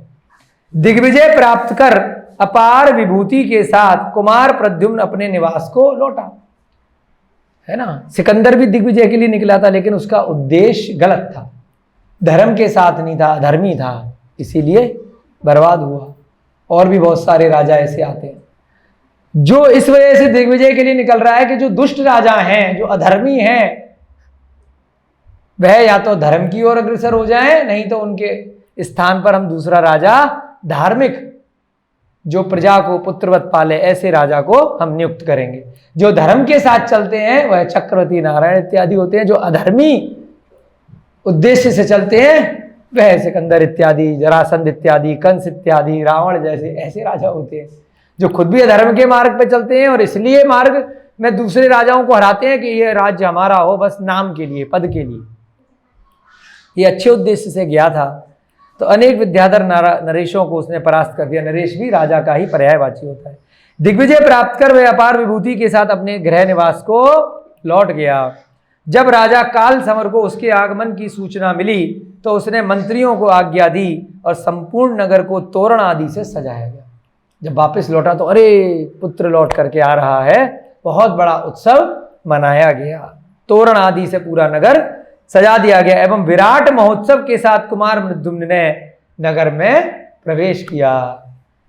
दिग्विजय प्राप्त कर अपार विभूति के साथ कुमार प्रद्युम्न अपने निवास को लौटा। है ना, सिकंदर भी दिग्विजय के लिए निकला था, लेकिन उसका उद्देश्य गलत था, धर्म के साथ नहीं था, अधर्मी था, इसीलिए बर्बाद हुआ। और भी बहुत सारे राजा ऐसे आते हैं जो इस वजह से दिग्विजय के लिए निकल रहा है कि जो दुष्ट राजा हैं, जो अधर्मी हैं, वह या तो धर्म की ओर अग्रसर हो जाएं, नहीं तो उनके स्थान पर हम दूसरा राजा, धार्मिक, जो प्रजा को पुत्रवत पाले, ऐसे राजा को हम नियुक्त करेंगे। जो धर्म के साथ चलते हैं वह चक्रवर्ती, नारायण इत्यादि होते हैं। जो अधर्मी उद्देश्य से चलते हैं वह सिकंदर इत्यादि, जरासंध इत्यादि, कंस इत्यादि, रावण जैसे ऐसे राजा होते हैं, जो खुद भी अधर्म के मार्ग पे चलते हैं और इसलिए मार्ग में दूसरे राजाओं को हराते हैं कि ये राज्य हमारा हो, बस नाम के लिए, पद के लिए। ये अच्छे उद्देश्य से गया था। तो अनेक विद्याधर नरेशों को उसने परास्त कर दिया। नरेश भी राजा का ही पर्यायवाची होता है। दिग्विजय प्राप्त कर वह अपार विभूति के साथ अपने गृह निवास को लौट गया। जब राजा काल समर को उसके आगमन की सूचना मिली तो उसने मंत्रियों को आज्ञा दी और संपूर्ण नगर को तोरण आदि से सजाया गया। जब वापस लौटा तो अरे पुत्र लौट करके आ रहा है, बहुत बड़ा उत्सव मनाया गया। तोरण आदि से पूरा नगर सजा दिया गया एवं विराट महोत्सव के साथ कुमार मृद्युम्न ने नगर में प्रवेश किया।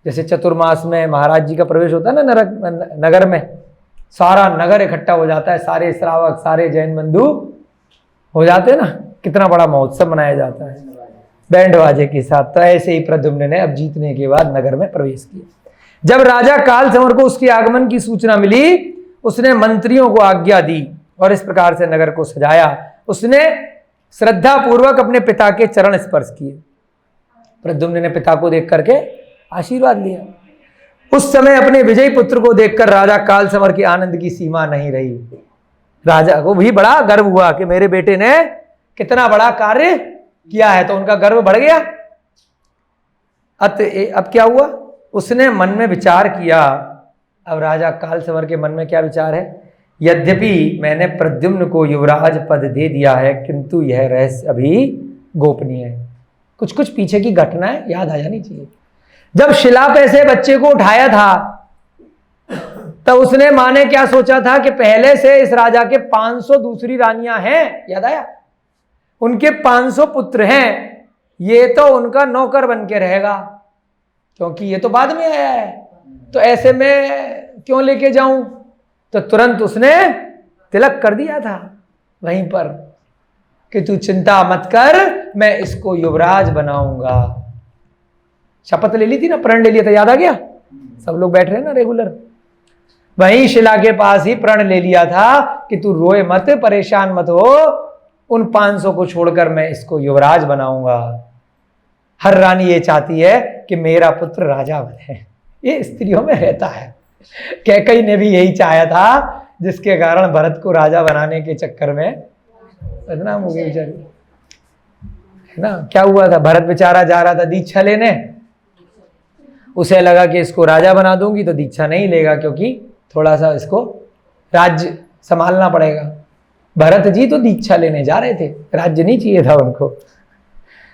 जैसे चतुर्मास में महाराज जी का प्रवेश होता है ना नगर में, सारा नगर इकट्ठा हो जाता है, सारे श्रावक सारे जैन बंधु हो जाते हैं ना, कितना बड़ा महोत्सव मनाया जाता है बैंड बाजे के साथ। तो ऐसे ही प्रद्युम्न ने अब जीतने के बाद नगर में प्रवेश किया। जब राजा काल समर को उसके आगमन की सूचना मिली, उसने मंत्रियों को आज्ञा दी और इस प्रकार से नगर को सजाया। उसने श्रद्धा पूर्वक अपने पिता के चरण स्पर्श किए। प्रद्युम्न ने पिता को देख करके आशीर्वाद लिया। उस समय अपने विजयी पुत्र को देखकर राजा काल समर के आनंद की सीमा नहीं रही। राजा को भी बड़ा गर्व हुआ कि मेरे बेटे ने कितना बड़ा कार्य किया है, तो उनका गर्व बढ़ गया। अब क्या हुआ, उसने मन में विचार किया। अब राजा काल समर के मन में क्या विचार है, यद्यपि मैंने प्रद्युम्न को युवराज पद दे दिया है, किंतु यह रहस्य अभी गोपनीय है। कुछ कुछ पीछे की घटनाएं याद आ जानी चाहिए। जब शिलाप ऐसे बच्चे को उठाया था, तब उसने माँ ने क्या सोचा था कि पहले से इस राजा के 500 दूसरी रानियां हैं, याद आया, उनके 500 पुत्र हैं, ये तो उनका नौकर बन के रहेगा, क्योंकि ये तो बाद में आया है, तो ऐसे में क्यों लेके जाऊं। तो तुरंत उसने तिलक कर दिया था वहीं पर कि तू चिंता मत कर, मैं इसको युवराज बनाऊंगा। शपथ ले ली थी ना, प्रण ले लिया था, याद आ गया, सब लोग बैठ रहे हैं ना रेगुलर। वहीं शिला के पास ही प्रण ले लिया था कि तू रोए मत, परेशान मत हो, उन 500 को छोड़कर मैं इसको युवराज बनाऊंगा। हर रानी ये चाहती है कि मेरा पुत्र राजा बने, ये स्त्रियों में रहता है। कैकेयी ने भी यही चाहा था, जिसके कारण भरत को राजा बनाने के चक्कर में बदनाम हो गई बेचारी, है ना। क्या हुआ था, भरत बेचारा जा रहा था दीक्षा लेने, उसे लगा कि इसको राजा बना दूंगी तो दीक्षा नहीं लेगा, क्योंकि थोड़ा सा इसको राज्य संभालना पड़ेगा। भरत जी तो दीक्षा लेने जा रहे थे, राज्य नहीं चाहिए था उनको।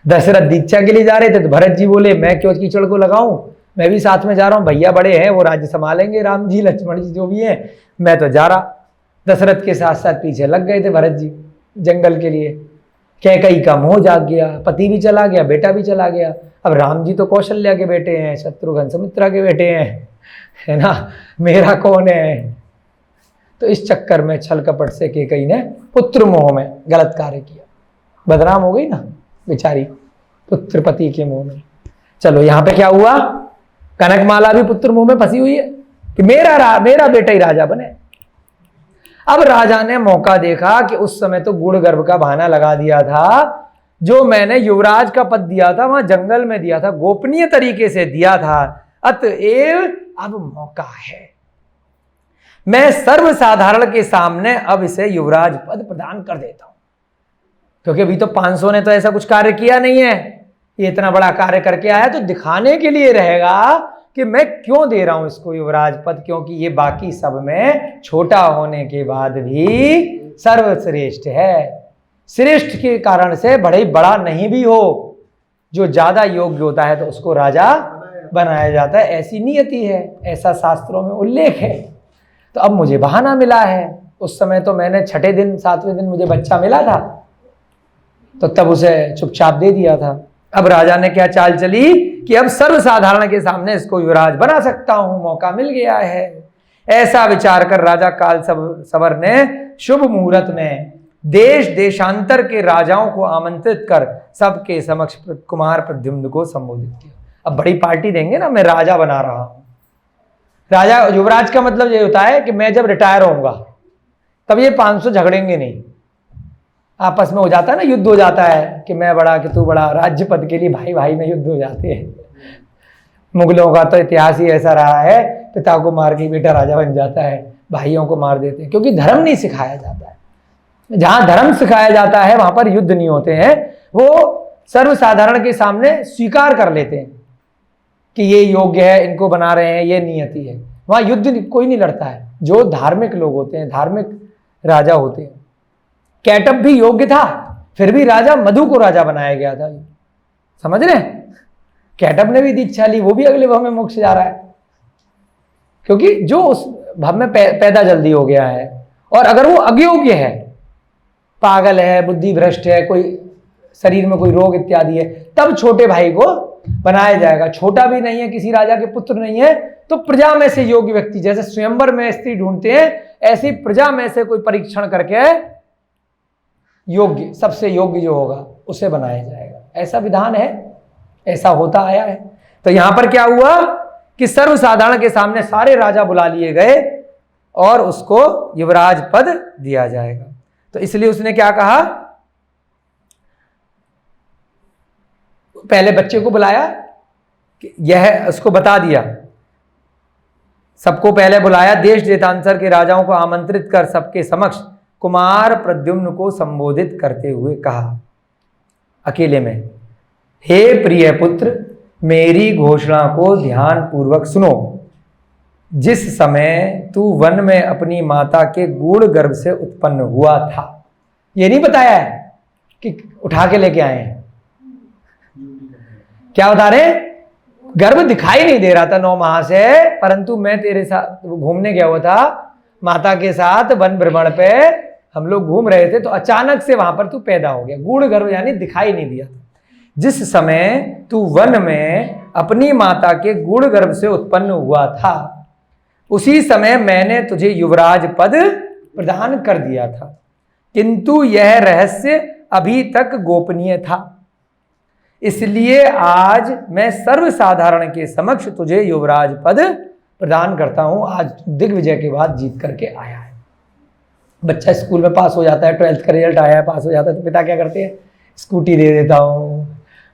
दशरथ दीक्षा के लिए जा रहे थे, तो भरत जी बोले मैं क्यों कीचड़ को लगाऊं, मैं भी साथ में जा रहा हूं, भैया बड़े हैं वो राज्य संभालेंगे, राम जी लक्ष्मण जी जो भी हैं, मैं तो जा रहा। दशरथ के साथ साथ पीछे लग गए थे भरत जी जंगल के लिए। कैकेयी का मोह जाग गया, पति भी चला गया, बेटा भी चला गया। अब राम जी तो कौशल्या के बेटे हैं, शत्रुघ्न सुमित्रा के बेटे हैं, है ना, मेरा कौन है। तो इस चक्कर में छल कपट से कैकेयी ने पुत्र मोह में गलत कार्य किया, बदनाम हो गई ना बेचारी पुत्र पति के मोह में। चलो यहाँ पे क्या हुआ, कनकमाला भी पुत्र मोह में फंसी हुई है कि मेरा बेटा ही राजा बने। अब राजा ने मौका देखा कि उस समय तो गुड़ गर्भ का बहाना लगा दिया था, जो मैंने युवराज का पद दिया था वहां जंगल में दिया था, गोपनीय तरीके से दिया था, अतएव अब मौका है, मैं सर्वसाधारण के सामने अब इसे युवराज पद प्रदान कर देता हूं। क्योंकि अभी तो 500 ने तो ऐसा कुछ कार्य किया नहीं है, ये इतना बड़ा कार्य करके आया, तो दिखाने के लिए रहेगा कि मैं क्यों दे रहा हूं इसको युवराज पद, क्योंकि ये बाकी सब में छोटा होने के बाद भी सर्वश्रेष्ठ है। श्रेष्ठ के कारण से बड़े बड़ा नहीं भी हो, जो ज्यादा योग्य होता है तो उसको राजा बनाया जाता है, ऐसी नियति है, ऐसा शास्त्रों में उल्लेख है। तो अब मुझे बहाना मिला है, उस समय तो मैंने 6ठे दिन 7वें दिन मुझे बच्चा मिला था, तो तब उसे चुपचाप दे दिया था। अब राजा ने क्या चाल चली कि अब सर्वसाधारण के सामने इसको युवराज बना सकता हूं, मौका मिल गया है। ऐसा विचार कर राजा काल सवर ने शुभ मुहूर्त में देश देशांतर के राजाओं को आमंत्रित कर सबके समक्ष कुमार प्रद्युम्न को संबोधित किया। अब बड़ी पार्टी देंगे ना, मैं राजा बना रहा हूं। राजा युवराज का मतलब ये होता है कि मैं जब रिटायर होऊंगा तब ये 500 झगड़ेंगे नहीं, आपस में हो जाता है ना, युद्ध हो जाता है कि मैं बड़ा कि तू बड़ा, राज्य पद के लिए भाई भाई में युद्ध हो जाते हैं। मुगलों का तो इतिहास ही ऐसा रहा है, पिता को मार के बेटा राजा बन जाता है, भाइयों को मार देते हैं, क्योंकि धर्म नहीं सिखाया जाता है। जहां धर्म सिखाया जाता है वहां पर युद्ध नहीं होते हैं, वो सर्वसाधारण के सामने स्वीकार कर लेते हैं कि ये योग्य है, इनको बना रहे हैं, ये नियति है। वहां युद्ध कोई नहीं लड़ता है। जो धार्मिक लोग होते हैं, धार्मिक राजा होते हैं, कैटअप भी योग्य था, फिर भी राजा मधु को राजा बनाया गया था, समझ रहे हैं। कैटअप ने भी दीक्षा ली, वो भी अगले भाव में मोक्ष जा रहा है, क्योंकि जो उस भाव में पैदा जल्दी हो गया है। और अगर वो अयोग्य है, पागल है, बुद्धि भ्रष्ट है, कोई शरीर में कोई रोग इत्यादि है, तब छोटे भाई को बनाया जाएगा। छोटा भी नहीं है, किसी राजा के पुत्र नहीं है, तो प्रजा में से योग्य व्यक्ति, जैसे स्वयंवर में स्त्री ढूंढते हैं, ऐसी प्रजा में से कोई परीक्षण करके योग्य, सबसे योग्य जो होगा उसे बनाया जाएगा। ऐसा विधान है, ऐसा होता आया है। तो यहां पर क्या हुआ कि सर्वसाधारण के सामने सारे राजा बुला लिए गए और उसको युवराज पद दिया जाएगा। तो इसलिए उसने क्या कहा, पहले बच्चे को बुलाया, यह उसको बता दिया, सबको पहले बुलाया, देश देशांतर के राजाओं को आमंत्रित कर सबके समक्ष कुमार प्रद्युम्न को संबोधित करते हुए कहा अकेले में, हे प्रिय पुत्र, मेरी घोषणा को ध्यान पूर्वक सुनो। जिस समय तू वन में अपनी माता के गूढ़ गर्भ से उत्पन्न हुआ था, ये नहीं बताया है कि उठा के लेके आए हैं, क्या बता रहे, गर्भ दिखाई नहीं दे रहा था 9 माह से, परंतु मैं तेरे साथ घूमने गया हुआ था माता के साथ, वन भ्रमण पे हम लोग घूम रहे थे, तो अचानक से वहां पर तू पैदा हो गया। गूढ़ गर्भ यानी दिखाई नहीं दिया था। जिस समय तू वन में अपनी माता के गूढ़ गर्भ से उत्पन्न हुआ था, उसी समय मैंने तुझे युवराज पद प्रदान कर दिया था, किंतु यह रहस्य अभी तक गोपनीय था। इसलिए आज मैं सर्वसाधारण के समक्ष तुझे युवराज पद प्रदान करता हूं। आज दिग्विजय के बाद जीत करके आया है। बच्चा स्कूल में पास हो जाता है, 12th का रिजल्ट आया है, पास हो जाता है, तो पिता क्या करते हैं, स्कूटी दे देता हूँ,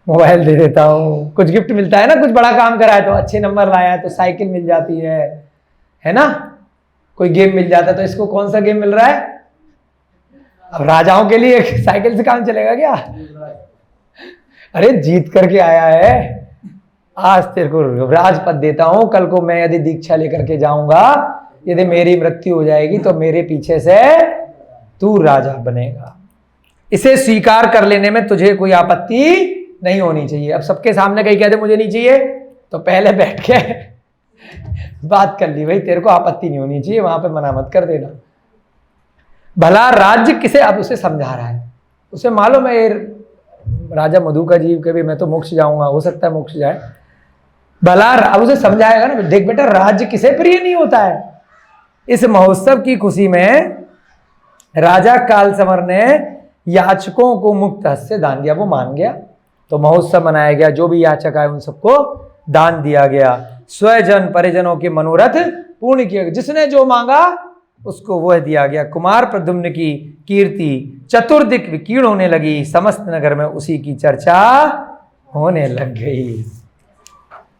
मोबाइल दे देता हूँ, कुछ गिफ्ट मिलता है ना, कुछ बड़ा काम करा है तो, अच्छे नंबर लाया है तो साइकिल मिल जाती है ना, कोई गेम मिल जाता है। तो इसको कौन सा गेम मिल रहा है, अब राजाओं के लिए साइकिल से काम चलेगा क्या, अरे जीत करके आया है, आज तेरे को राजपद देता हूं, कल को मैं यदि दीक्षा लेकर के जाऊंगा, यदि मेरी मृत्यु हो जाएगी तो मेरे पीछे से तू राजा बनेगा। इसे स्वीकार कर लेने में तुझे कोई आपत्ति नहीं होनी चाहिए। अब सबके सामने कहीं कहते मुझे नहीं चाहिए, तो पहले बैठ के बात कर ली, भाई तेरे को आपत्ति नहीं होनी चाहिए, वहां पे मना मत कर देना। भला राज्य किसे, अब उसे समझा रहा है, उसे मालूम है राजा मधु का जीव के भी मैं तो मोक्ष जाऊंगा, हो सकता है मोक्ष जाए, भला अब उसे समझाएगा ना, देख बेटा राज्य किसे प्रिय नहीं होता है। इस महोत्सव की खुशी में राजा कालसमर ने याचकों को मुक्त हस्त से दान दिया, वो मान गया, तो महोत्सव मनाया गया, जो भी याचक आए उन सबको दान दिया गया, स्वजन परिजनों के मनोरथ पूर्ण किया गया, जिसने जो मांगा उसको वह दिया गया। कुमार प्रद्युम्न की कीर्ति चतुर्दिक विकीर्ण होने लगी, समस्त नगर में उसी की चर्चा होने लग गई।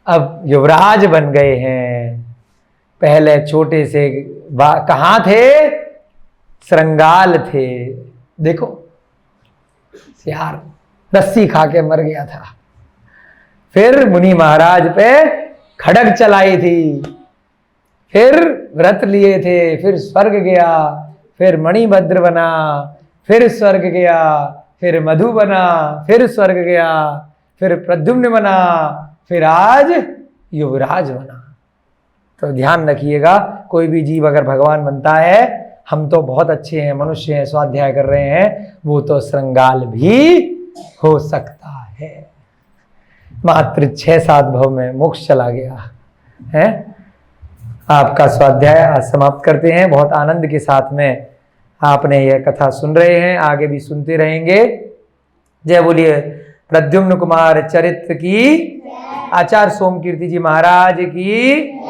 अब युवराज बन गए हैं, पहले छोटे से कहां थे, श्रृंगाल थे, देखो यार रस्सी खा के मर गया था, फिर मुनि महाराज पे खड़ग चलाई थी, फिर व्रत लिए थे, फिर स्वर्ग गया, फिर मणिभद्र बना, फिर स्वर्ग गया, फिर मधु बना, फिर स्वर्ग गया, फिर प्रद्युम्न बना, फिर आज युवराज बना। तो ध्यान रखिएगा, कोई भी जीव अगर भगवान बनता है, हम तो बहुत अच्छे हैं, मनुष्य हैं, स्वाध्याय कर रहे हैं, वो तो श्रृंगाल भी हो सकता है। मात्र 6-7 भव में मोक्ष चला गया है। आपका स्वाध्याय आज समाप्त करते हैं। बहुत आनंद के साथ में आपने यह कथा सुन रहे हैं, आगे भी सुनते रहेंगे। जय बोलिए प्रद्युम्न कुमार चरित्र की, आचार्य सोमकीर्ति जी महाराज की,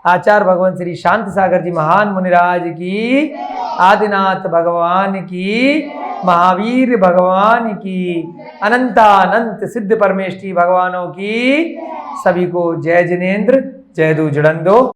आचार्य भगवान श्री शांत सागर जी महान मुनिराज की, आदिनाथ भगवान की, महावीर भगवान की, अनंतानंत सिद्ध परमेष्ठी भगवानों की, सभी को जय जिनेन्द्र, जय दू जड़ंदो।